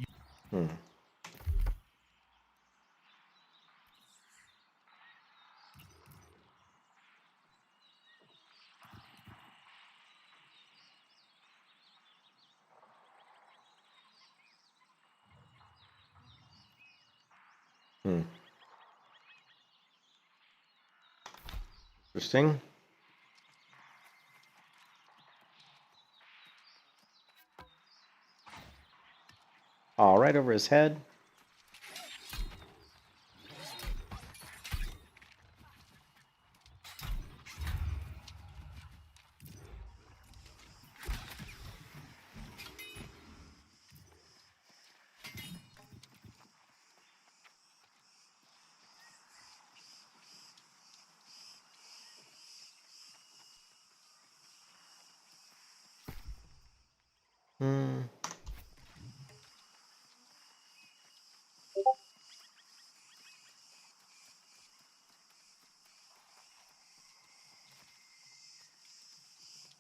Interesting. All right, over his head.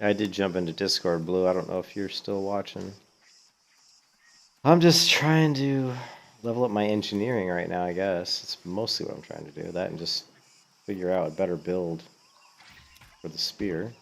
I did jump into Discord, Blue. I don't know if you're still watching. I'm just trying to level up my engineering right now, I guess. It's mostly what I'm trying to do. That and just figure out a better build for the spear.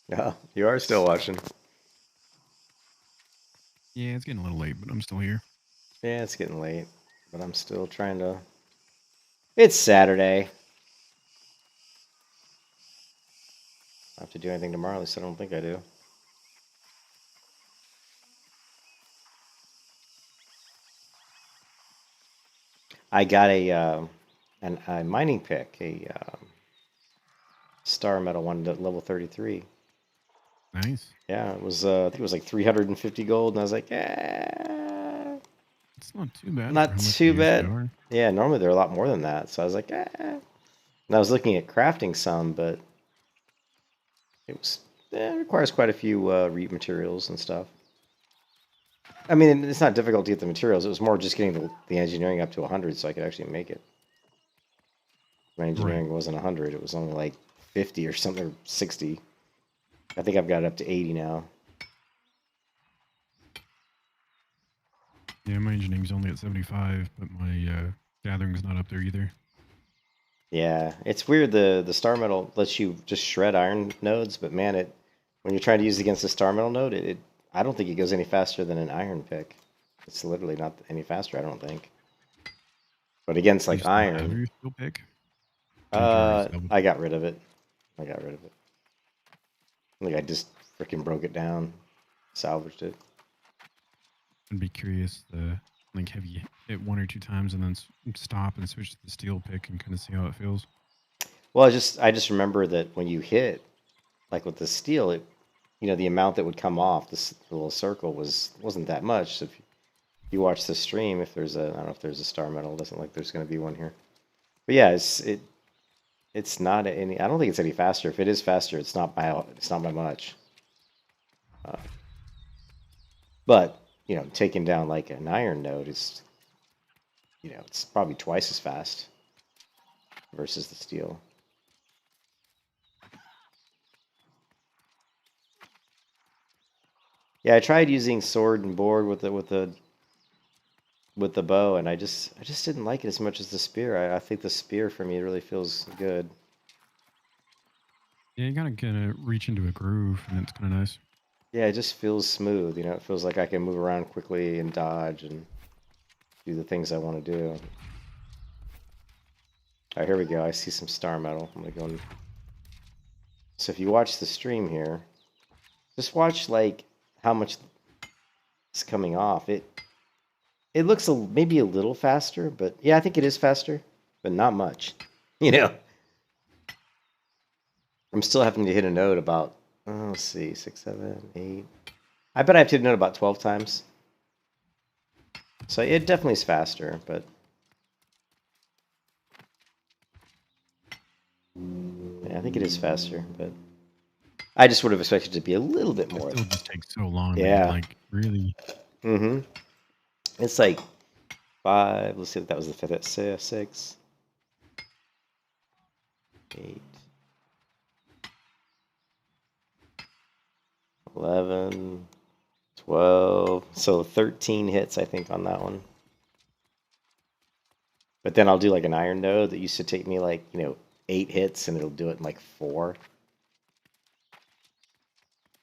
No, you are still watching. Yeah, it's getting a little late, but I'm still here. Yeah, it's getting late, but I'm still trying to. It's Saturday. I have to do anything tomorrow, at least I don't think I do. I got a mining pick, a star metal one at level 33. Nice. Yeah, it was I think it was like 350 gold, and I was like, eh, It's not too bad. not for how much too you usually bad. are. Yeah, normally they're a lot more than that, so I was like, eh. And I was looking at crafting some, but it was it requires quite a few reap materials and stuff. I mean, it's not difficult to get the materials. It was more just getting the engineering up to 100 so I could actually make it. My engineering wasn't 100. It was only like 50 or something, or 60. I think I've got it up to 80 now. Yeah, my engineering's only at 75, but my gathering's not up there either. Yeah, it's weird. The star metal lets you just shred iron nodes, but man, when you're trying to use it against a star metal node, I don't think it goes any faster than an iron pick. It's literally not any faster, I don't think. But against You like still have iron, your steel pick? Did you already sell it? I got rid of it. I got rid of it. Like I just freaking broke it down, salvaged it. I'd be curious. Like, have you hit one or two times and then stop and switch to the steel pick and kind of see how it feels? Well, I just remember that when you hit, like with the steel, the amount that would come off this little circle wasn't that much. So if you watch the stream, if there's I don't know if there's a star metal, it doesn't look like there's going to be one here. But yeah, it's not any. I don't think it's any faster. If it is faster, it's not by much. But taking down like an iron node is, it's probably twice as fast versus the steel. Yeah, I tried using sword and board with the bow, and I just didn't like it as much as the spear. I think the spear for me really feels good. Yeah, you gotta kind of reach into a groove, and it's kind of nice. Yeah, it just feels smooth. It feels like I can move around quickly and dodge and do the things I want to do. All right, here we go. I see some star metal. I'm gonna go and... So if you watch the stream here, just watch like how much is coming off. It looks maybe a little faster, but yeah, I think it is faster, but not much. I'm still having to hit a node about, let's see, 6, 7, 8. I bet I have to hit a node about 12 times. So it definitely is faster, but yeah, I think it is faster, but I just would have expected it to be a little bit more. It still just takes so long. Yeah. Like, really. Mm-hmm. It's like 5. Let's see if that was the fifth. 6, 8, 11, 12. So 13 hits, I think, on that one. But then I'll do like an iron node that used to take me like, 8 hits, and it'll do it in like 4.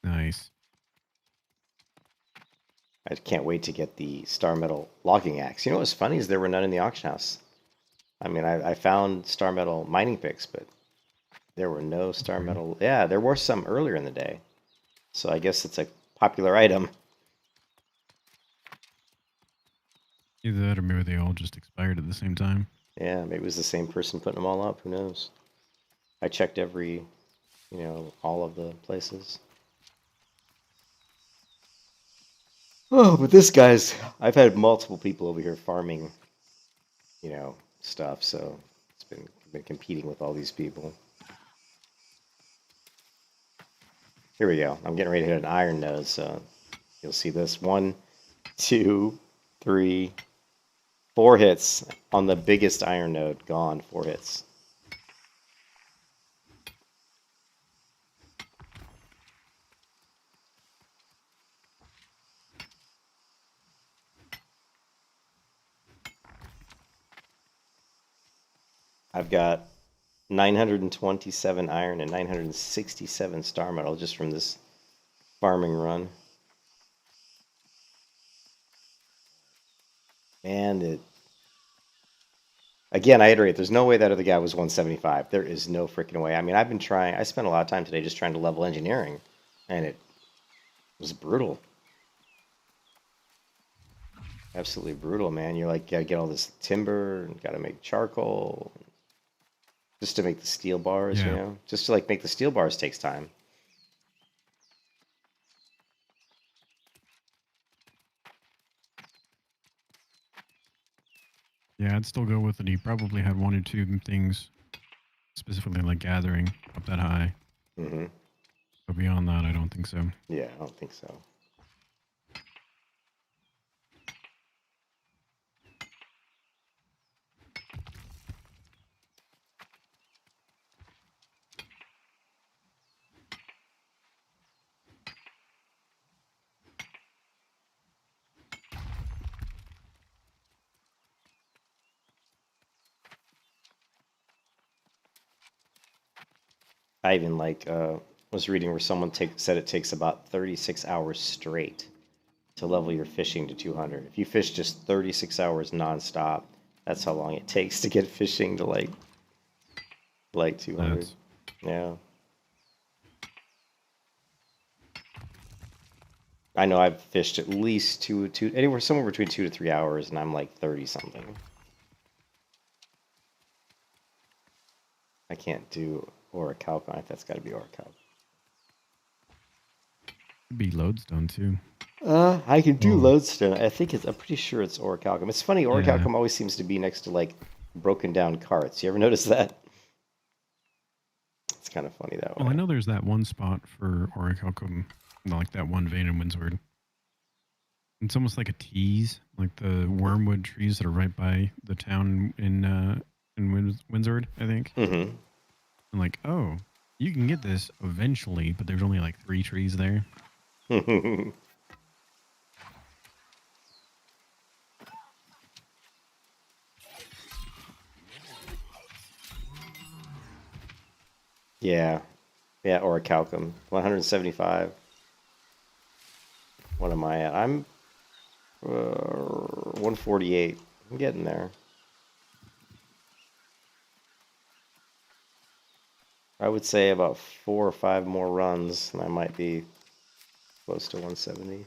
Nice. I can't wait to get the star metal logging axe. What's funny is there were none in the auction house. I mean, I found star metal mining picks, but there were no star metal. Yeah, there were some earlier in the day. So I guess it's a popular item. Either that or maybe they all just expired at the same time. Yeah, maybe it was the same person putting them all up. Who knows? I checked every, all of the places. Oh, but this guy's... I've had multiple people over here farming, stuff, so it's been competing with all these people. Here we go. I'm getting ready to hit an iron node, so you'll see this. 1, 2, 3, 4 hits on the biggest iron node. Gone. 4 hits. I've got 927 iron and 967 star metal just from this farming run. And it, again, I iterate, there's no way that other guy was 175. There is no freaking way. I mean, I've been trying, I spent a lot of time today just trying to level engineering, and it was brutal. Absolutely brutal, man. You're like, gotta get all this timber, and gotta make charcoal, just to make the steel bars, you Yeah. know? Just to like make the steel bars takes time. Yeah, I'd still go with it. He probably had one or two things, specifically like gathering up that high. Mm-hmm. But beyond that, I don't think so. Yeah, I don't think so. I even like was reading where someone said it takes about 36 hours straight to level your fishing to 200. If you fish just 36 hours nonstop, that's how long it takes to get fishing to like 200. That's Yeah. I know I've fished at least anywhere somewhere between 2 to 3 hours, and I'm like 30 something. I can't do orichalcum. That's got to be orichalcum. could be lodestone too. I can do Oh. lodestone. I'm pretty sure it's orichalcum. It's funny, Yeah. orichalcum always seems to be next to like broken down carts. You ever notice that? It's kind of funny that way. Well, I know there's that one spot for orichalcum, like that one vein in Windsword. It's almost like a tease, like the wormwood trees that are right by the town in Windsword, I think. Mm-hmm. I'm like, oh, you can get this eventually, but there's only like 3 trees there. Yeah. Yeah, orichalcum. 175. What am I at? I'm 148. I'm getting there. I would say about 4 or 5 more runs, and I might be close to 170.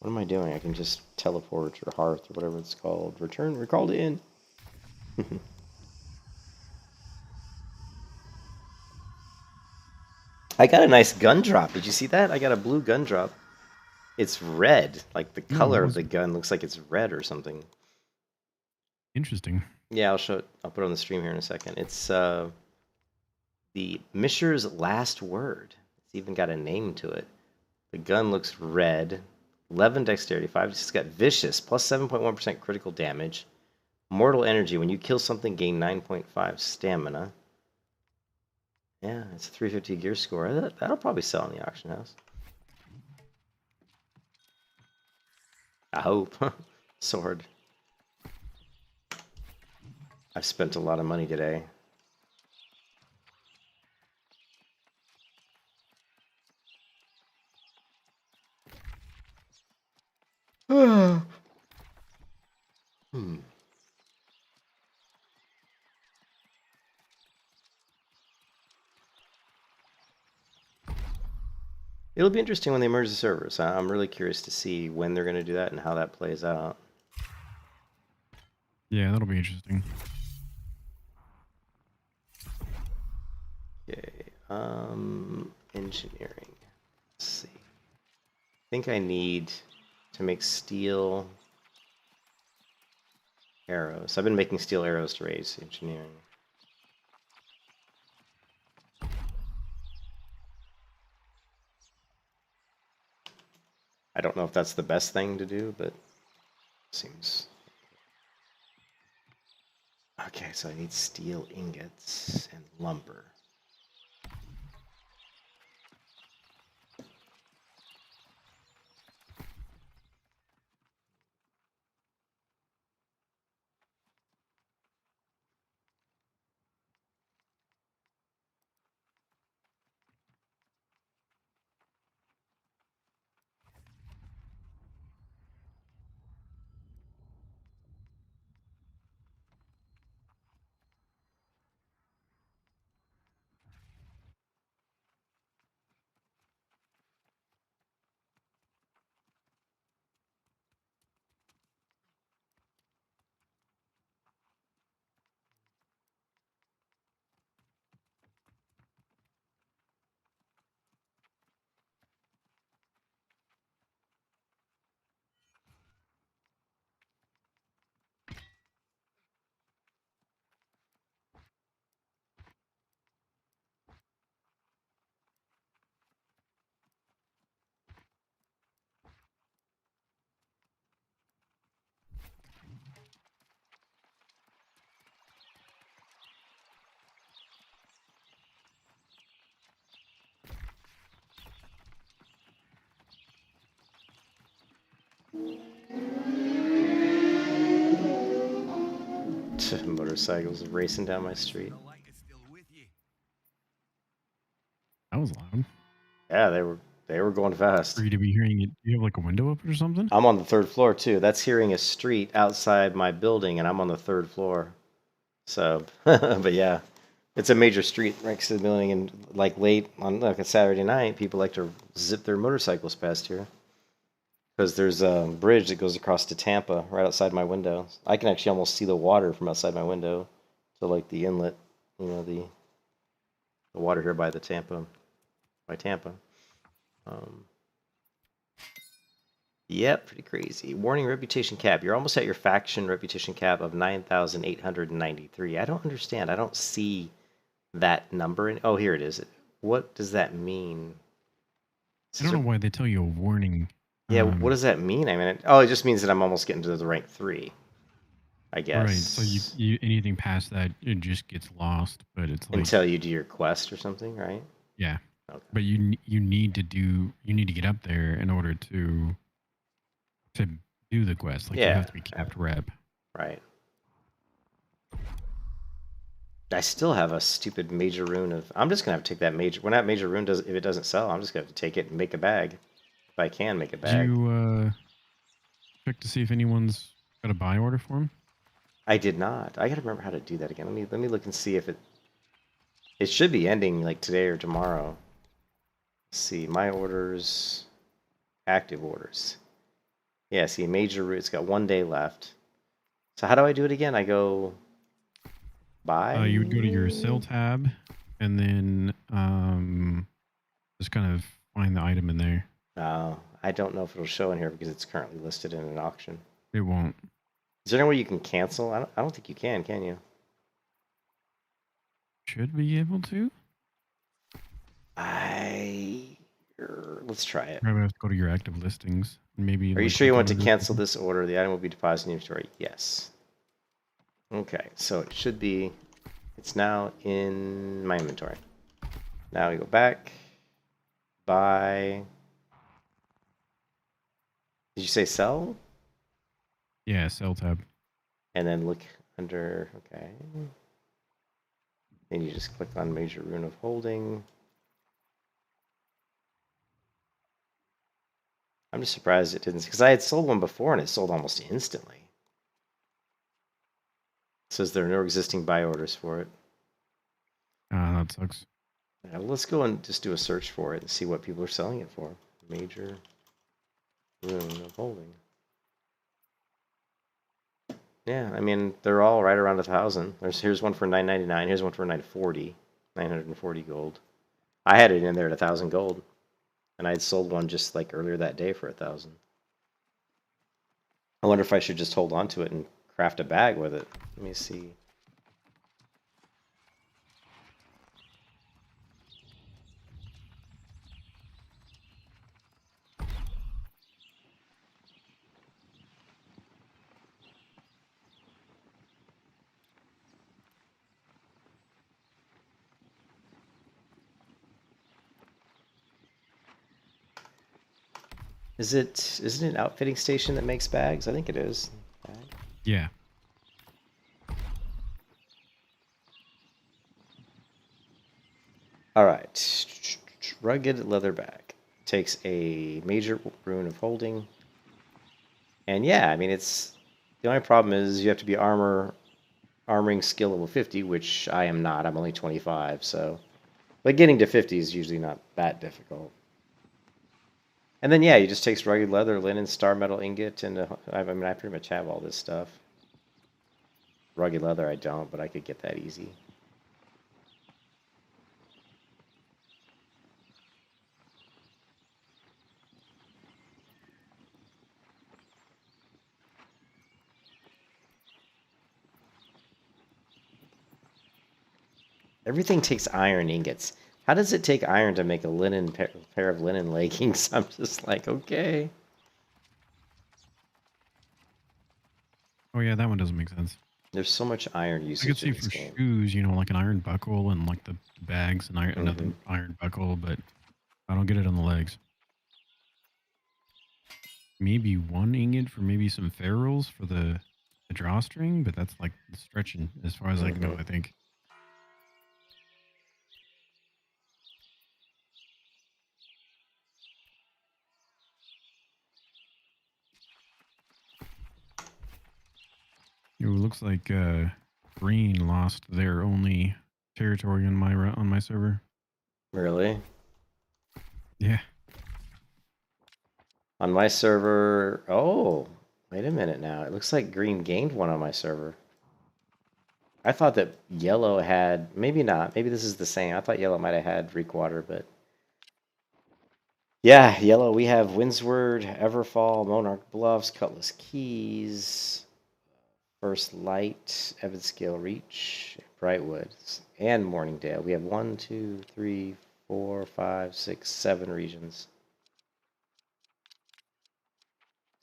What am I doing? I can just teleport or hearth or whatever it's called. Recall to inn. I got a nice gun drop. Did you see that? I got a blue gun drop. It's red. Like the No, color it of the wasn't. gun looks like it's red or something. Interesting. Yeah, I'll show it. I'll put it on the stream here in a second. It's the Misher's Last Word. It's even got a name to it. The gun looks red. 11 dexterity, 5. It's got vicious, plus 7.1% critical damage. Mortal energy. When you kill something, gain 9.5 stamina. Yeah, it's a 350 gear score. That'll probably sell in the auction house. I hope. Sword. I've spent a lot of money today. Hmm. It'll be interesting when they merge the servers. I'm really curious to see when they're going to do that and how that plays out. Yeah, that'll be interesting. Okay. Engineering. Let's see. I think I need to make steel arrows. I've been making steel arrows to raise engineering. I don't know if that's the best thing to do, but seems... Okay, so I need steel ingots and lumber. Motorcycles racing down my street. That was loud. Yeah, they were going fast. For you to be hearing it, do you have like a window up or something? I'm on the 3rd floor too. That's hearing a street outside my building, and I'm on the 3rd floor. So, but yeah, it's a major street right next to the building, and like late on like a Saturday night, people like to zip their motorcycles past here because there's a bridge that goes across to Tampa right outside my window. I can actually almost see the water from outside my window to like the inlet, you know, the water here by Tampa. Yep, pretty crazy. Warning, reputation cap. You're almost at your faction reputation cap of 9,893. I don't understand. I don't see that number. Oh, here it is. What does that mean? I don't know why they tell you a warning. Yeah, what does that mean? I mean, it just means that I'm almost getting to the rank 3, I guess. Right, so you anything past that, it just gets lost, but it's like... Until you do your quest or something, right? Yeah. Okay. But you need to get up there in order to do the quest. Like, you have to be capped rep. Right. I still have a stupid major rune of... I'm just going to have to take that major... When that major rune if it doesn't sell, I'm just going to have to take it and make a bag. If I can make a bag. Did you check to see if anyone's got a buy order for him? I did not. I got to remember how to do that again. Let me look and see if it should be ending like today or tomorrow. Let's see, my orders, active orders. Yeah, see, major route. It's got 1 day left. So how do I do it again? I go buy. You would go to your sell tab, and then just kind of find the item in there. I don't know if it'll show in here because it's currently listed in an auction. It won't. Is there any way you can cancel? I don't think you can you? Should be able to. Let's try it. Probably have to go to your active listings. Maybe. Are you sure you want to cancel this order? The item will be deposited in inventory. Yes. Okay, so it should be. It's now in my inventory. Now we go back. Buy. Did you say sell? Yeah, sell tab. And then look under. Okay. Then you just click on major rune of holding. I'm just surprised it didn't, because I had sold one before and it sold almost instantly. It says there are no existing buy orders for it. That sucks. Yeah, let's go and just do a search for it and see what people are selling it for. Major rune of holding. Yeah, I mean, they're all right around 1,000. Here's one for 999. Here's one for 940 gold. I had it in there at 1,000 gold. And I'd sold one just like earlier that day for 1,000. I wonder if I should just hold on to it and craft a bag with it. Let me see. Isn't it an outfitting station that makes bags? I think it is. Yeah. All right. Rugged leather bag. Takes a major rune of holding. And yeah, I mean, it's... The only problem is you have to be armoring skill level 50, which I am not. I'm only 25, so... But getting to 50 is usually not that difficult. And then, yeah, you just takes rugged leather, linen, star metal ingot, and I mean, I pretty much have all this stuff. Rugged leather, I don't, but I could get that easy. Everything takes iron ingots. How does it take iron to make a linen pair of linen leggings? I'm just like, okay. Oh yeah, that one doesn't make sense. There's so much iron I usage could see in this for game. shoes, you know, like an iron buckle and like the bags and another iron buckle, but I don't get it on the legs. Maybe one ingot for maybe some ferrules for the the drawstring, but that's like stretching as far as I can go, I think. It looks like Green lost their only territory on my server. Really? Yeah. On my server, oh, wait a minute now. It looks like green gained one on my server. I thought that yellow had, maybe not. Maybe this is the same. I thought yellow might have had Reekwater, but yeah, yellow. We have Windsward, Everfall, Monarch Bluffs, Cutlass Keys, First Light, Evanscale Reach, Brightwood, and Morningdale. We have 1, 2, 3, 4, 5, 6, 7 regions.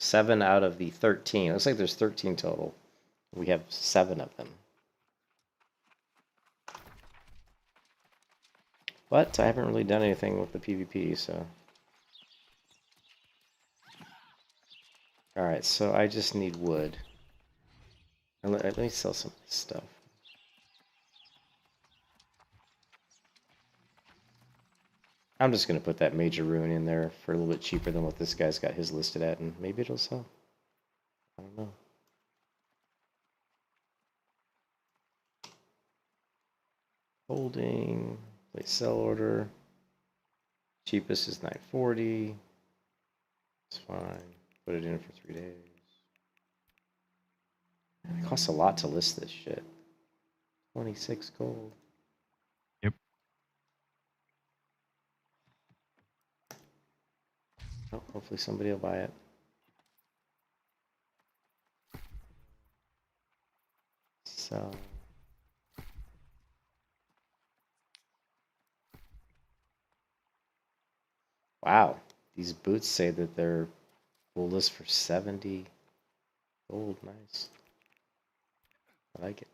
7 out of the 13. It looks like there's 13 total. We have 7 of them. But I haven't really done anything with the PvP, so. Alright, so I just need wood. And let me sell some of this stuff. I'm just going to put that major ruin in there for a little bit cheaper than what this guy's got his listed at, and maybe it'll sell. I don't know. Holding, place sell order. Cheapest is 940. It's fine. Put it in for 3 days. It costs a lot to list this shit. 26 gold. Yep. Oh, hopefully somebody will buy it. So. Wow. These boots say that they're full list for 70 gold. Nice. I like it.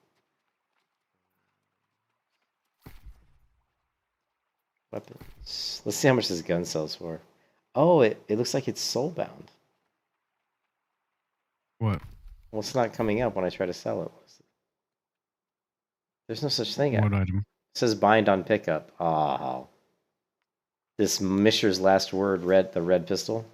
Weapons. Let's see how much this gun sells for. Oh, it looks like it's soulbound. What? Well, it's not coming up when I try to sell it. There's no such thing. What It item? says bind on pickup. Oh. This Mishra's last word, the red pistol.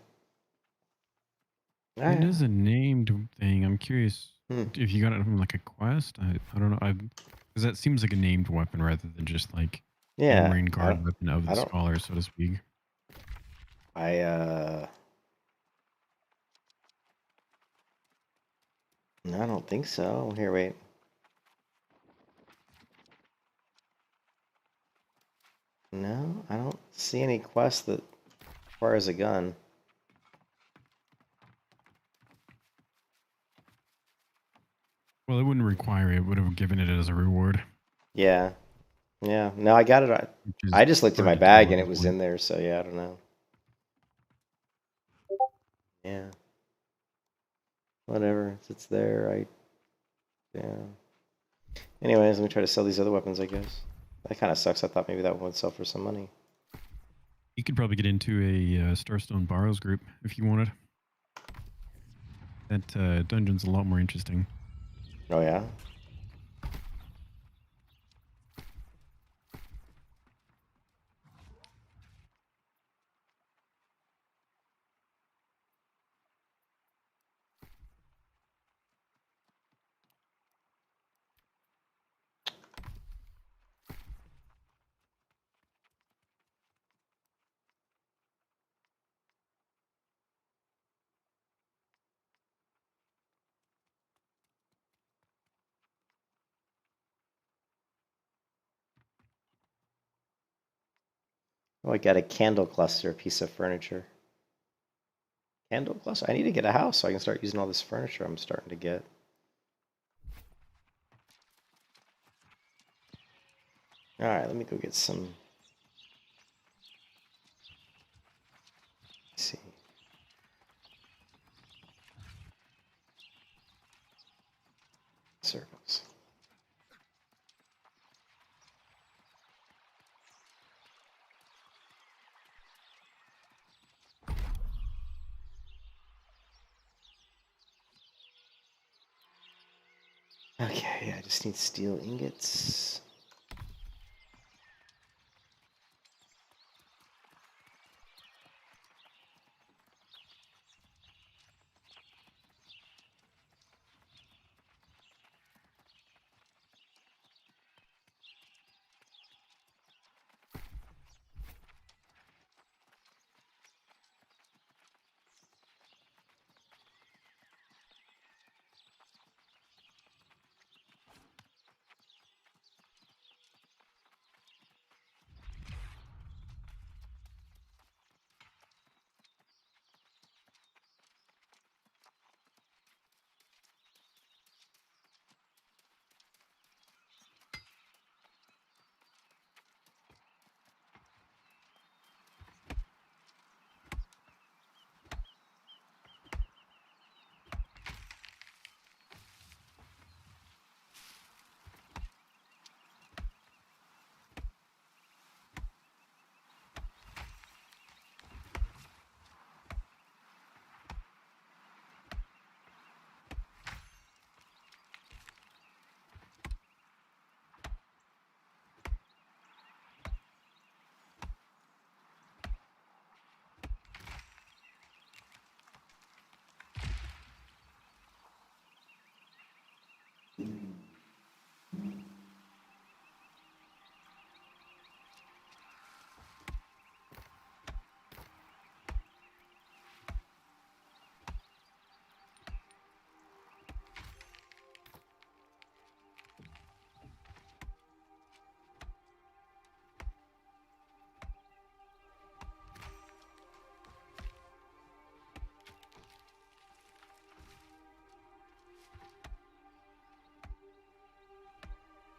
It is a named thing. I'm curious if you got it from like a quest. I don't know. Because that seems like a named weapon rather than just like a Marine Guard weapon of the scholar, so to speak. No, I don't think so. Here, wait. No, I don't see any quest that requires a gun. Well, it wouldn't require it. It would have given it as a reward. Yeah. Yeah. No, I got it. I just looked in my bag and it was in there, so yeah, I don't know. Yeah. Whatever. It's there. Yeah. Anyways, let me try to sell these other weapons, I guess. That kind of sucks. I thought maybe that one would sell for some money. You could probably get into a Starstone Borrows group if you wanted. That dungeon's a lot more interesting. Oh, yeah? Oh, I got a candle cluster, a piece of furniture. Candle cluster? I need to get a house so I can start using all this furniture I'm starting to get. Alright, let me go get some. Let's see. Circles. Okay, yeah, I just need steel ingots.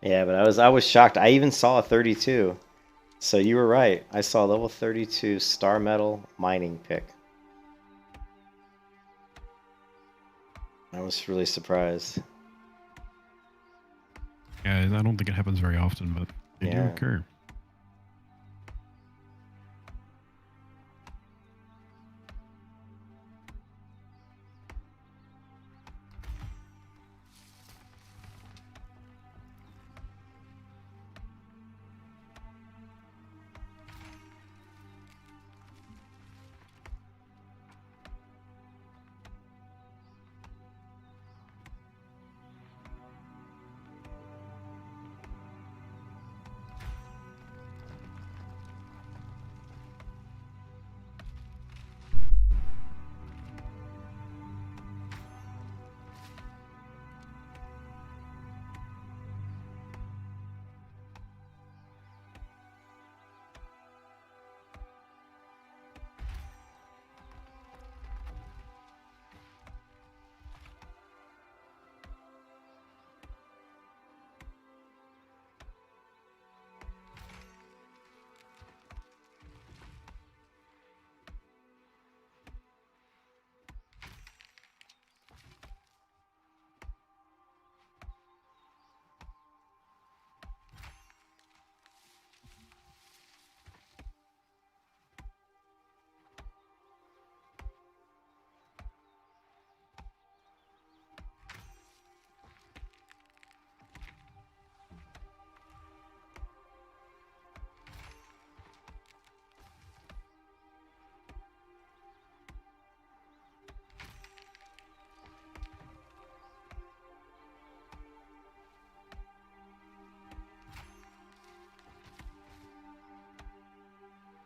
Yeah, but I was shocked. I even saw a 32. So you were right. I saw a level 32 star metal mining pick. I was really surprised. Yeah, I don't think it happens very often, but they do Yeah. occur.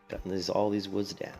Cutting all these woods down.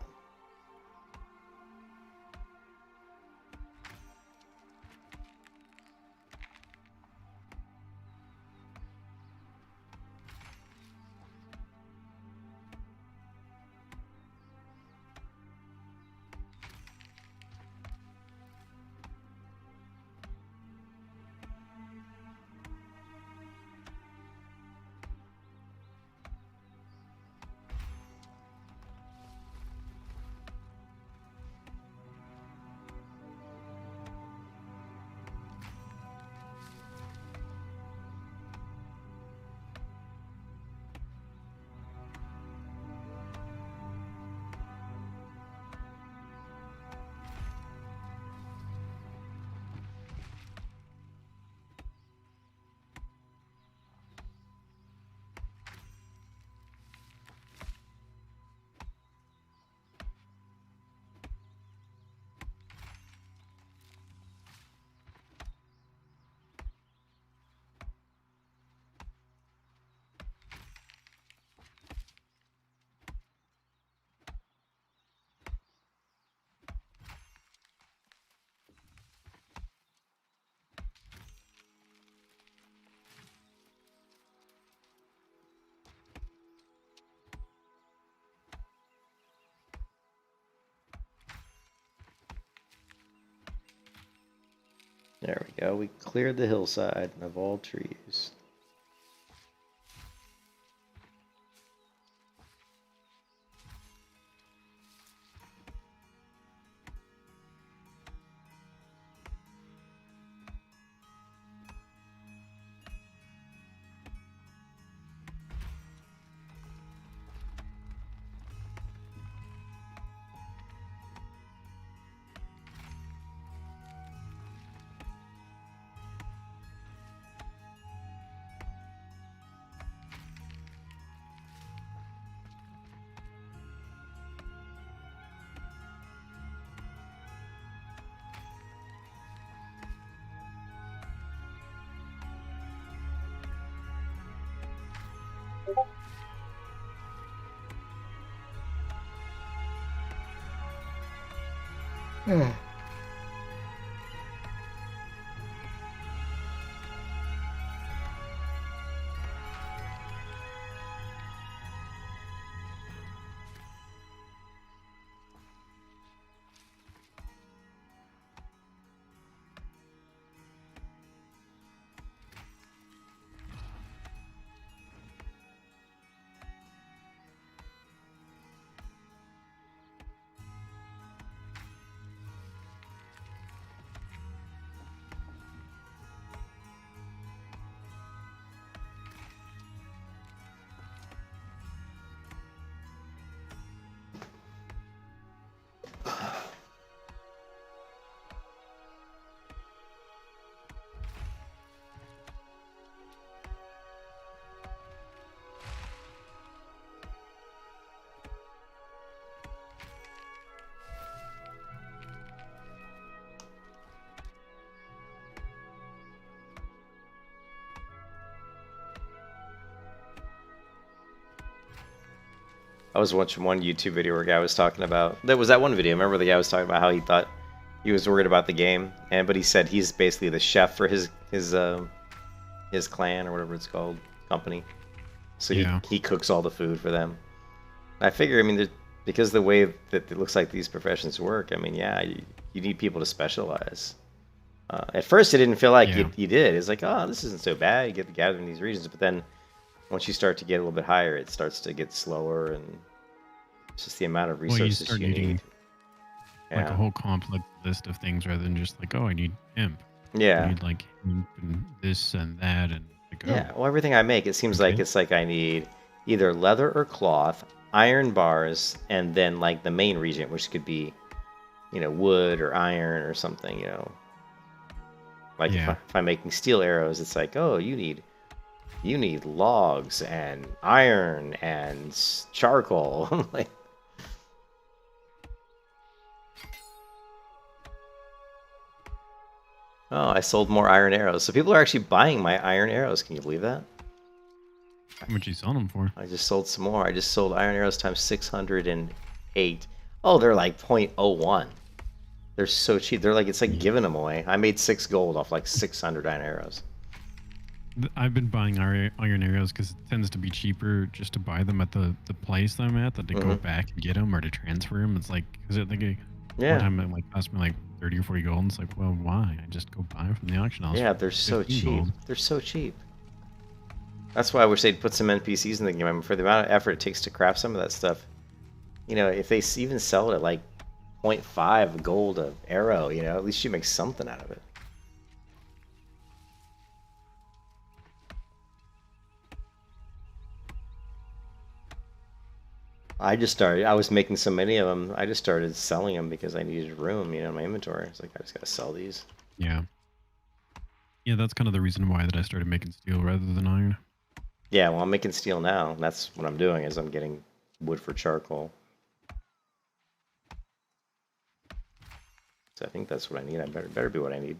There we go. We cleared the hillside of all trees. I was watching one YouTube video where a guy was talking about, there was that one video, remember the guy was talking about how he thought he was worried about the game, but he said he's basically the chef for his clan or whatever it's called, company. So Yeah. he cooks all the food for them. I figure, I mean, because the way that it looks like these professions work, I mean, yeah, you need people to specialize. At first, it didn't feel like Yeah. you did. It's like, oh, this isn't so bad. You get to gather in these regions, but then once you start to get a little bit higher, it starts to get slower, and it's just the amount of Well, you resources start you needing need. like a whole complex list of things rather than just like, oh, I need hemp. Yeah. I need like hemp and this and that and like, oh, Yeah. Well, everything I make, it seems like Okay. it's like I need either leather or cloth, iron bars, and then like the main region, which could be, wood or iron or something, Like Yeah. if I'm making steel arrows, it's like, oh, you need logs and iron and charcoal. Like, oh, I sold more iron arrows. So people are actually buying my iron arrows. Can you believe that? how much you selling them for? I just sold some more. I just sold iron arrows times 608. Oh, they're like 0.01. They're so cheap. They're like, it's like giving them away. I made 6 gold off like 600 iron arrows. I've been buying iron arrows because it tends to be cheaper just to buy them at the place that I'm at than to go Mhm. back and get them or to transfer them. It's like, because I think one Yeah. time it like cost me like 30 or 40 gold. And it's like, well, why? I just go buy them from the auction house. Yeah, for they're so 15 cheap. gold. They're so cheap. That's why I wish they'd put some NPCs in the game. I mean, for the amount of effort it takes to craft some of that stuff, if they even sell it at like 0.5 gold an arrow, at least you make something out of it. I was making so many of them, I just started selling them because I needed room, in my inventory. It's like, I just gotta sell these. Yeah. Yeah, that's kind of the reason why that I started making steel rather than iron. Yeah, well, I'm making steel now. And that's what I'm doing, is I'm getting wood for charcoal. So I think that's what I need. I better be what I need.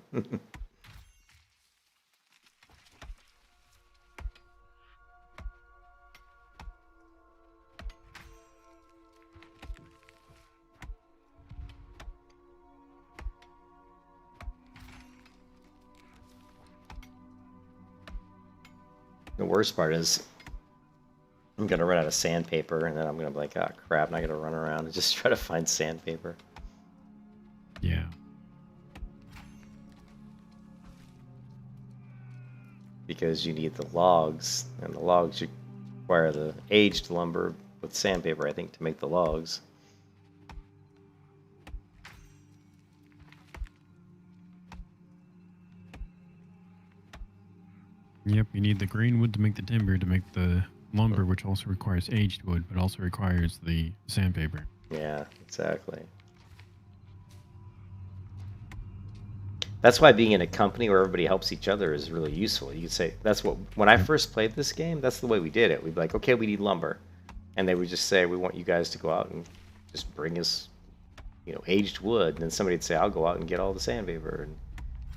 The worst part is I'm gonna run out of sandpaper, and then I'm gonna be like, oh crap, and I gotta run around and just try to find sandpaper. Yeah. because you need the logs, and the logs require the aged lumber with sandpaper, I think, to make the logs. Yep, you need the green wood to make the timber to make the lumber, which also requires aged wood, but also requires the sandpaper. Yeah, exactly. That's why being in a company where everybody helps each other is really useful. You could say, that's what, when I first played this game, that's the way we did it. We'd be like, okay, we need lumber. And they would just say, we want you guys to go out and just bring us, you know, aged wood. And then somebody would say, I'll go out and get all the sandpaper. And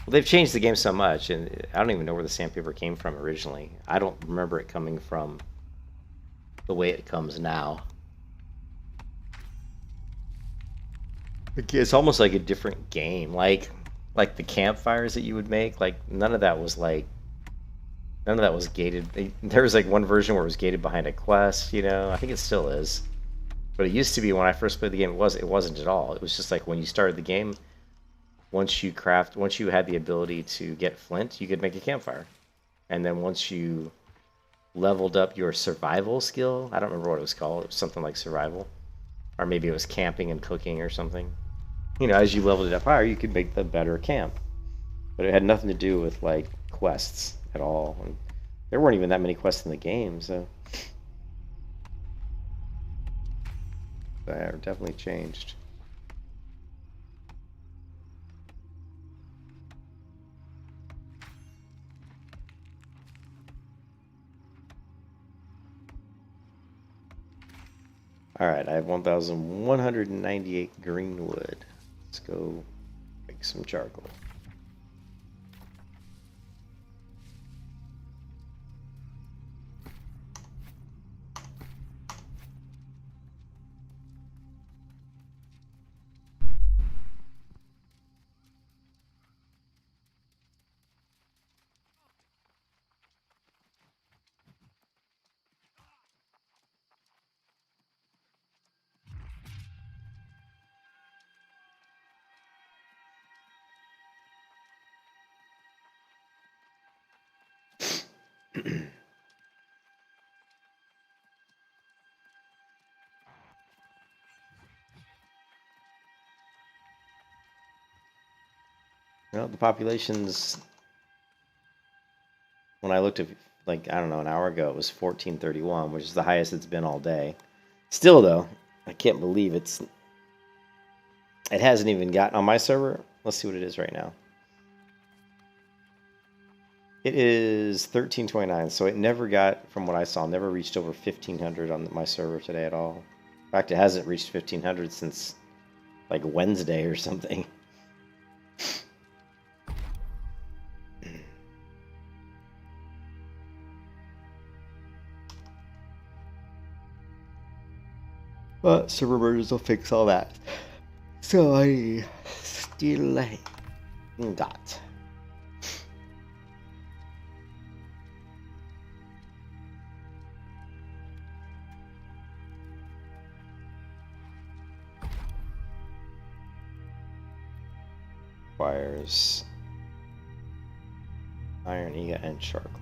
well, they've changed the game so much, and I don't even know where the sandpaper came from originally. I don't remember it coming from the way it comes now. It's almost like a different game. Like the campfires that you would make, like none of that was gated. There was like one version where it was gated behind a quest, you know. I think it still is, but it used to be when I first played the game. It wasn't at all. It was just like when you started the game, once you had the ability to get flint, you could make a campfire, and then once you leveled up your survival skill, I don't remember what it was called. It was something like survival, or maybe it was camping and cooking or something. You know, as you leveled it up higher, you could make the better camp. But it had nothing to do with, like, quests at all. And there weren't even that many quests in the game, so... That definitely changed. Alright, I have 1,198 green wood. Let's go make some charcoal. Well, the population's, when I looked at, like, I don't know, an hour ago, it was 1431, which is the highest it's been all day. Still, though, I can't believe it hasn't even gotten on my server. Let's see what it is right now. It is 1329, so it never got, from what I saw, never reached over 1500 on my server today at all. In fact, it hasn't reached 1500 since, like, Wednesday or something. But server mergers will fix all that. So I still got. Requires iron, ingot, and charcoal.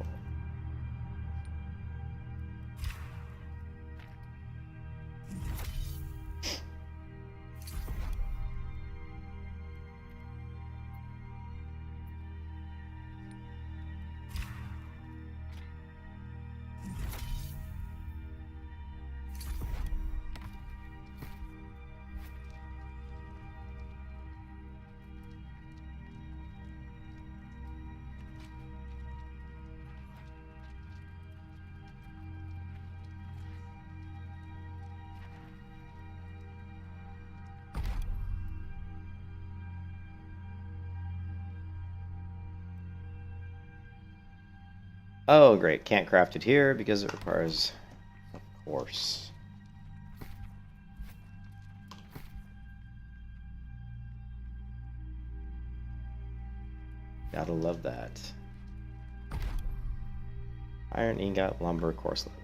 Oh, great. Can't craft it here because it requires, of course. Gotta love that. Iron, ingot, lumber, coarse leather.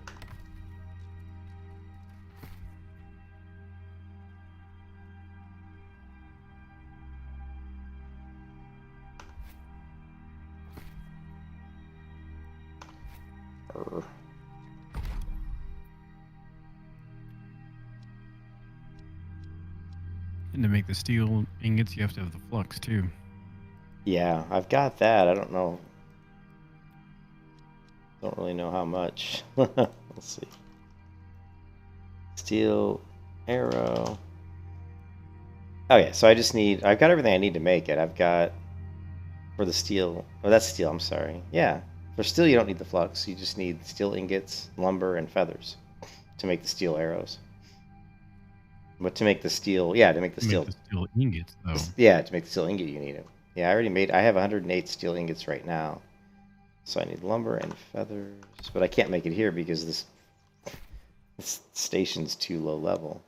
And to make the steel ingots, you have to have the flux too. Yeah, I've got that. I don't know. Don't really know how much. Let's see. Steel arrow. Oh yeah, so I've got everything I need to make it. I've got for the steel. Oh, that's steel. I'm sorry. Yeah, for steel you don't need the flux. You just need steel ingots, lumber, and feathers to make the steel arrows. But to make the steel, yeah, to make the To steel, make the steel ingots, though. yeah, to make the steel ingot, you need it. Yeah, I have 108 steel ingots right now. So I need lumber and feathers, but I can't make it here because this station's too low level.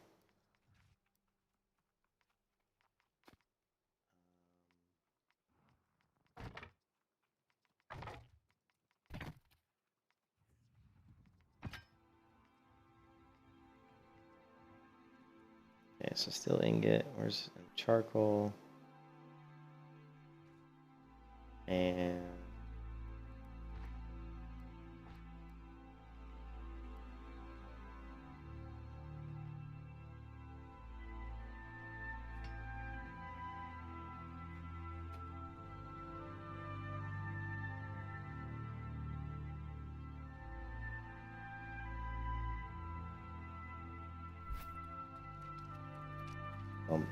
Okay, so steel ingot, where's charcoal? And lumber.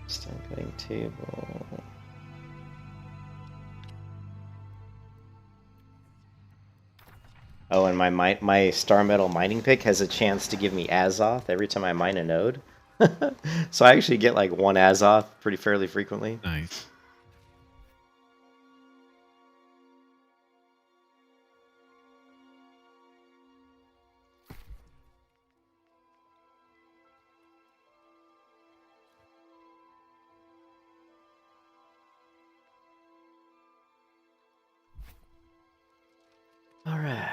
Stone cutting table. Oh, and my star metal mining pick has a chance to give me Azoth every time I mine a node. So I actually get like one Azoth pretty fairly frequently. Nice. All right.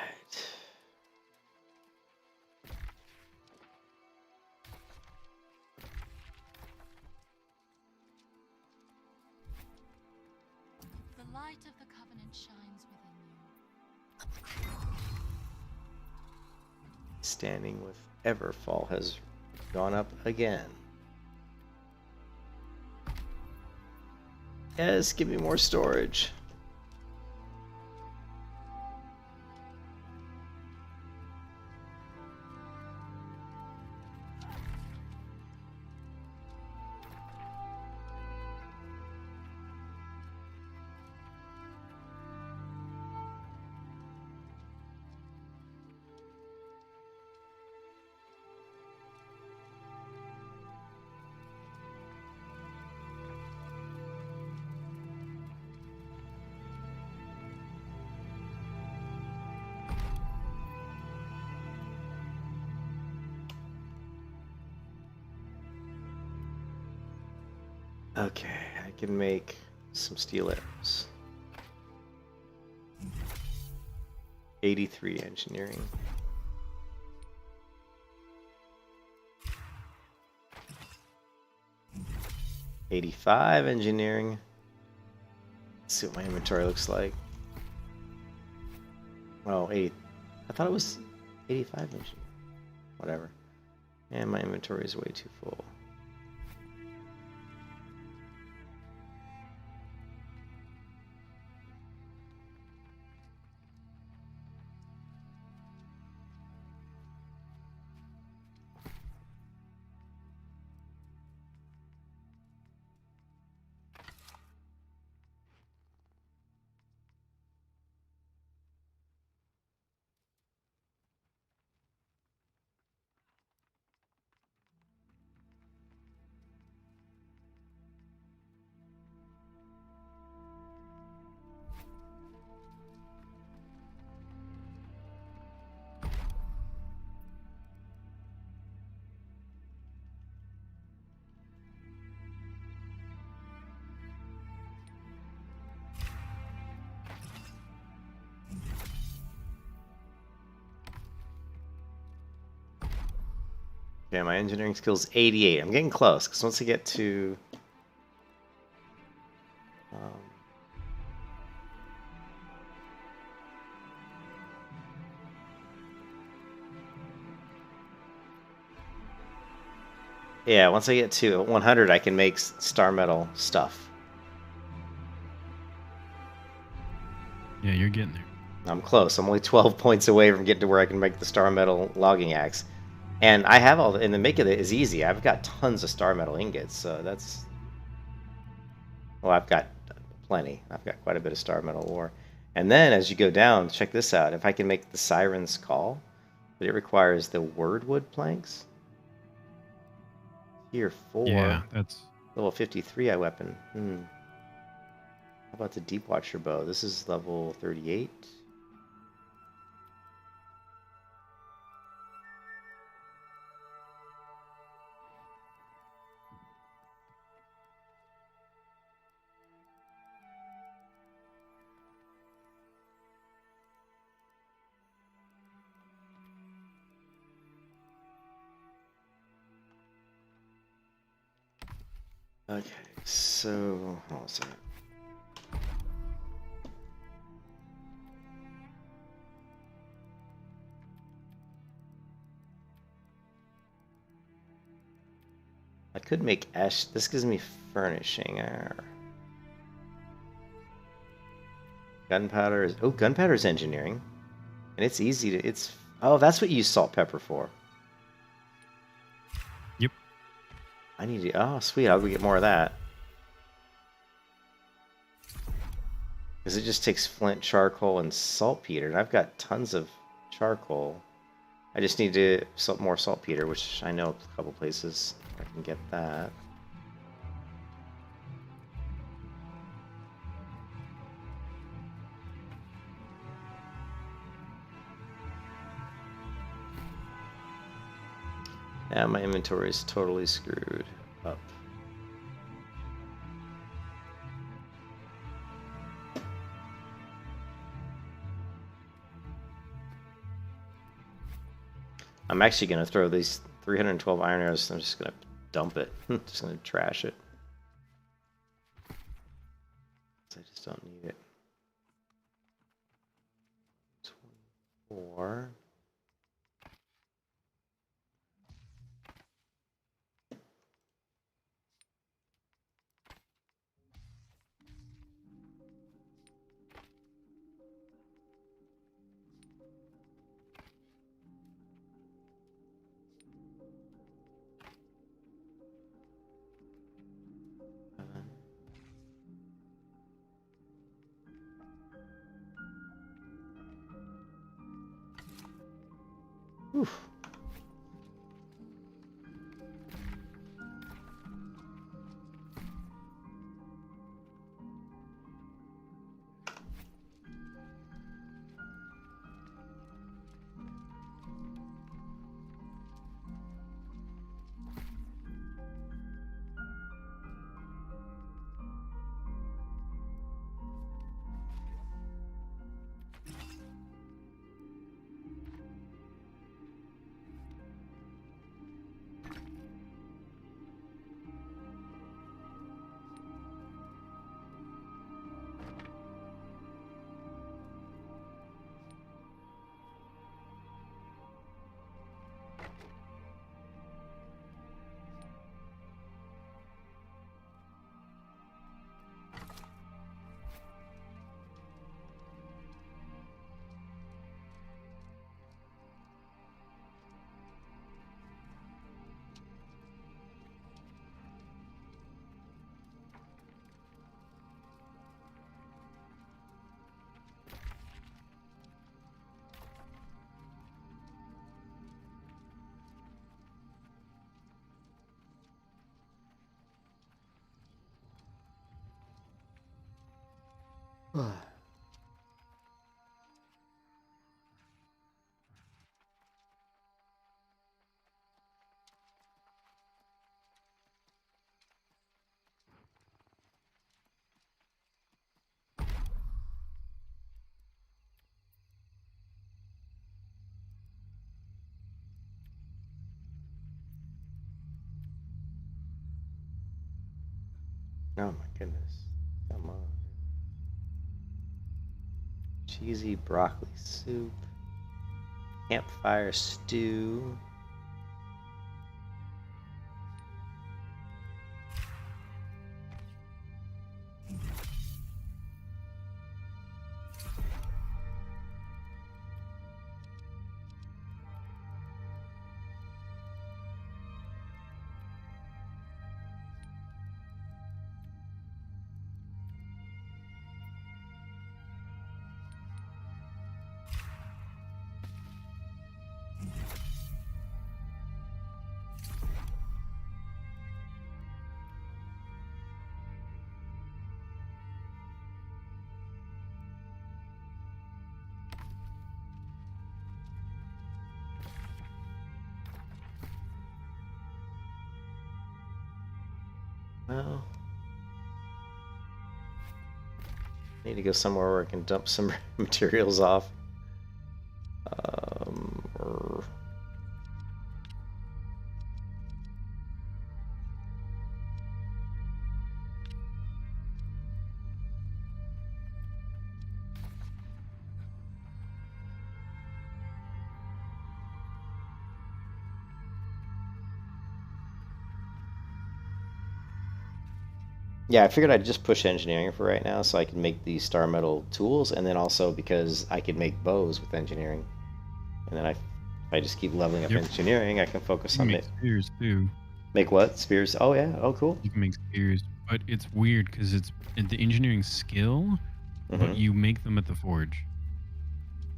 The light of the covenant shines within you. Standing with Everfall has gone up again. Yes, give me more storage. Okay, I can make some steel arrows. 83 engineering. $85 engineering. Let's see what my inventory looks like. Oh, 80. I thought it was 85 engineering. Whatever. And my inventory is way too full. Okay, my engineering skill's 88. I'm getting close, because once I get to... yeah, once I get to 100, I can make star metal stuff. Yeah, you're getting there. I'm close. I'm only 12 points away from getting to where I can make the star metal logging axe. And I have all, and the make of it is easy. I've got tons of star metal ingots, so that's... Well, I've got plenty. I've got quite a bit of star metal ore. And then as you go down, check this out. If I can make the Siren's Call, but it requires the Wordwood planks. Tier 4. Yeah, that's... Level 53 eye weapon. How about the Deep Watcher bow? This is level 38. Okay, so hold on a second. I could make ash. This gives me furnishing. Gunpowder is gunpowder is engineering, and it's easy to. It's that's what you use salt pepper for. Yep. I need to. Oh, sweet! I'll go get more of that. Because it just takes flint, charcoal, and saltpeter, and I've got tons of charcoal. I just need to more saltpeter, which I know a couple places I can get that. Yeah, my inventory is totally screwed up. I'm actually going to throw these 312 iron arrows. I'm just going to dump it. Just going to trash it. I just don't need it. 24. Oof. Oh my goodness. Come on. Cheesy broccoli soup. Campfire stew. Well, need to go somewhere where I can dump some materials off. Or yeah, I figured I'd just push engineering for right now so I can make these star metal tools, and then also because I could make bows with engineering. And then if I just keep leveling up Yep. engineering, I can You focus can on make it. spears too. Make what? Spears? Oh, yeah. Oh, cool. You can make spears, but it's weird because it's the engineering skill, but Mm-hmm. you make them at the forge,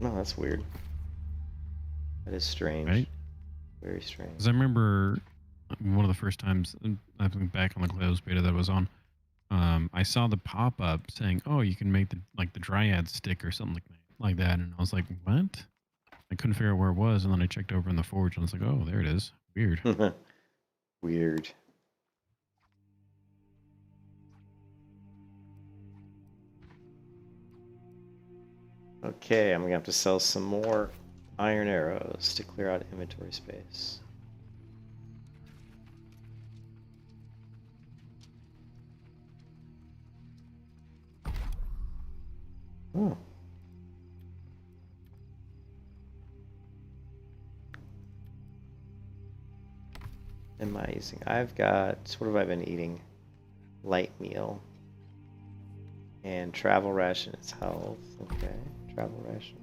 No, that's weird. That is strange. right? Very strange. Because I remember one of the first times I think back on the Close beta that I was on, I saw the pop up saying, "Oh, you can make the Dryad stick or something like that," and I was like, "What?" I couldn't figure out where it was, and then I checked over in the forge, and I was like, "Oh, there it is. Weird." Weird. Okay, I'm gonna have to sell some more iron arrows to clear out inventory space. Oh. Am I using? I've got, what have I been eating? Light meal. And travel ration is health. Okay, travel ration.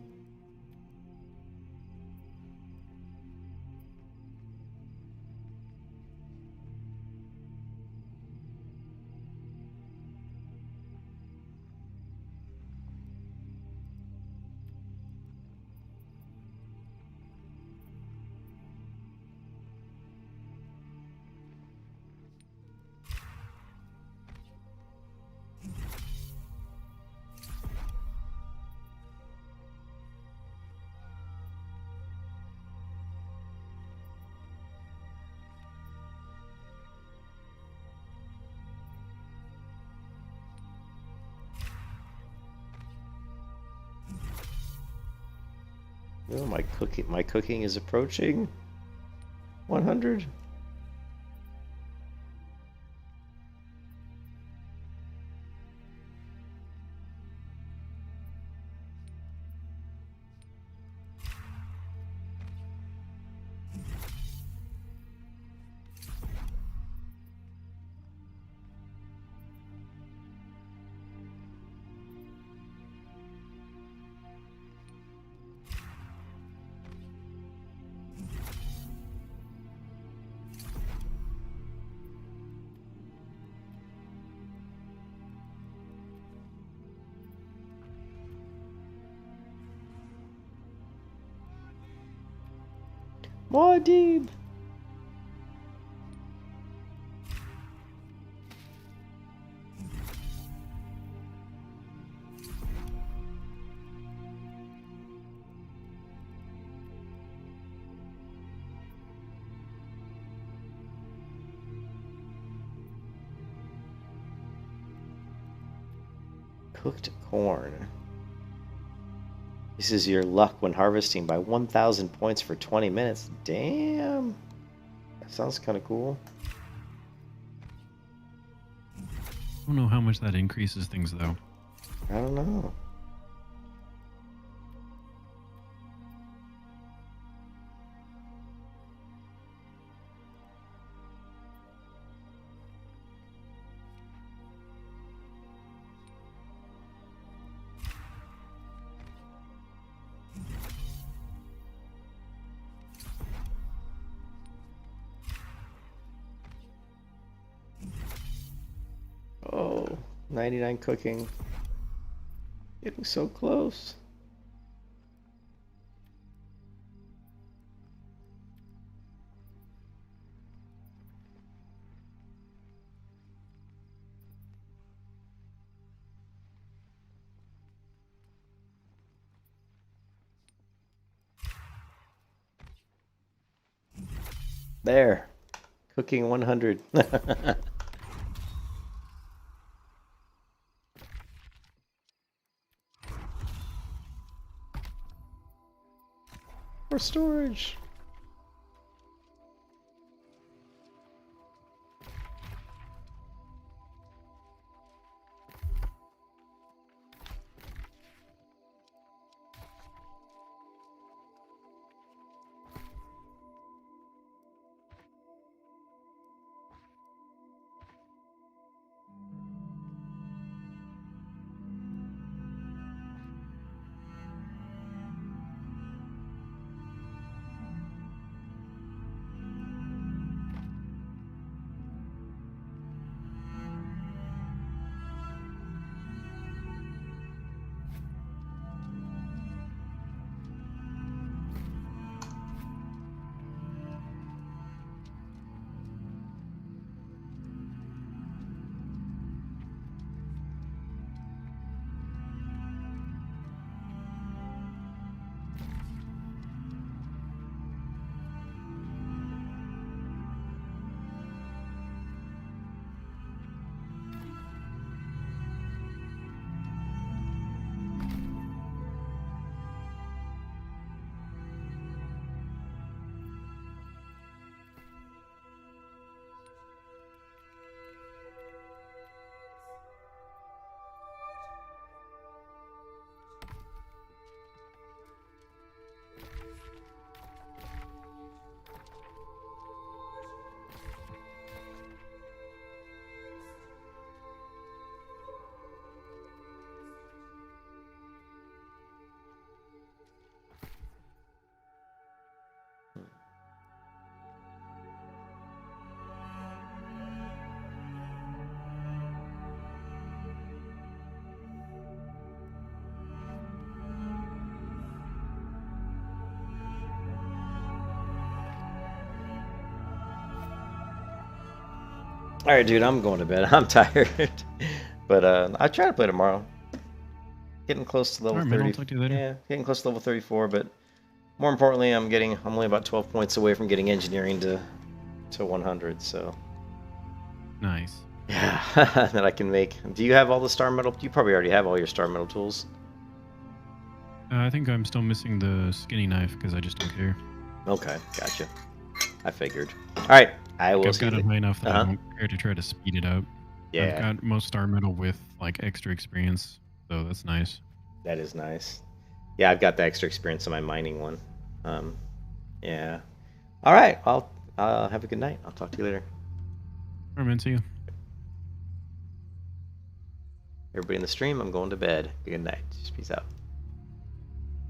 Oh, my cooking is approaching 100. Muad'Dib! Cooked corn. This is your luck when harvesting by 1,000 points for 20 minutes. Damn. That sounds kind of cool. I don't know how much that increases things though. I don't know. Oh, 99 cooking. Getting so close. There. Cooking 100. For storage. All right, dude, I'm going to bed. I'm tired. But I'll try to play tomorrow. Getting close to level All right, man, 30. I'll talk to you later. Yeah, getting close to level 34, but more importantly, I'm only about 12 points away from getting engineering to 100, so Nice. yeah, that I can make. Do you have all the star metal? You probably already have all your star metal tools. I think I'm still missing the skinny knife because I just don't care. Okay, gotcha. I figured. All right, I will I've see you. got it high enough that I Uh-huh. don't care to try to speed it up. Yeah, I've got most star metal with like extra experience, so that's nice. that is nice. Yeah, I've got the extra experience on my mining one. Yeah. All right, I'll have a good night. I'll talk to you later. All right, man, see you. Everybody in the stream, I'm going to bed. Good night. Just peace out.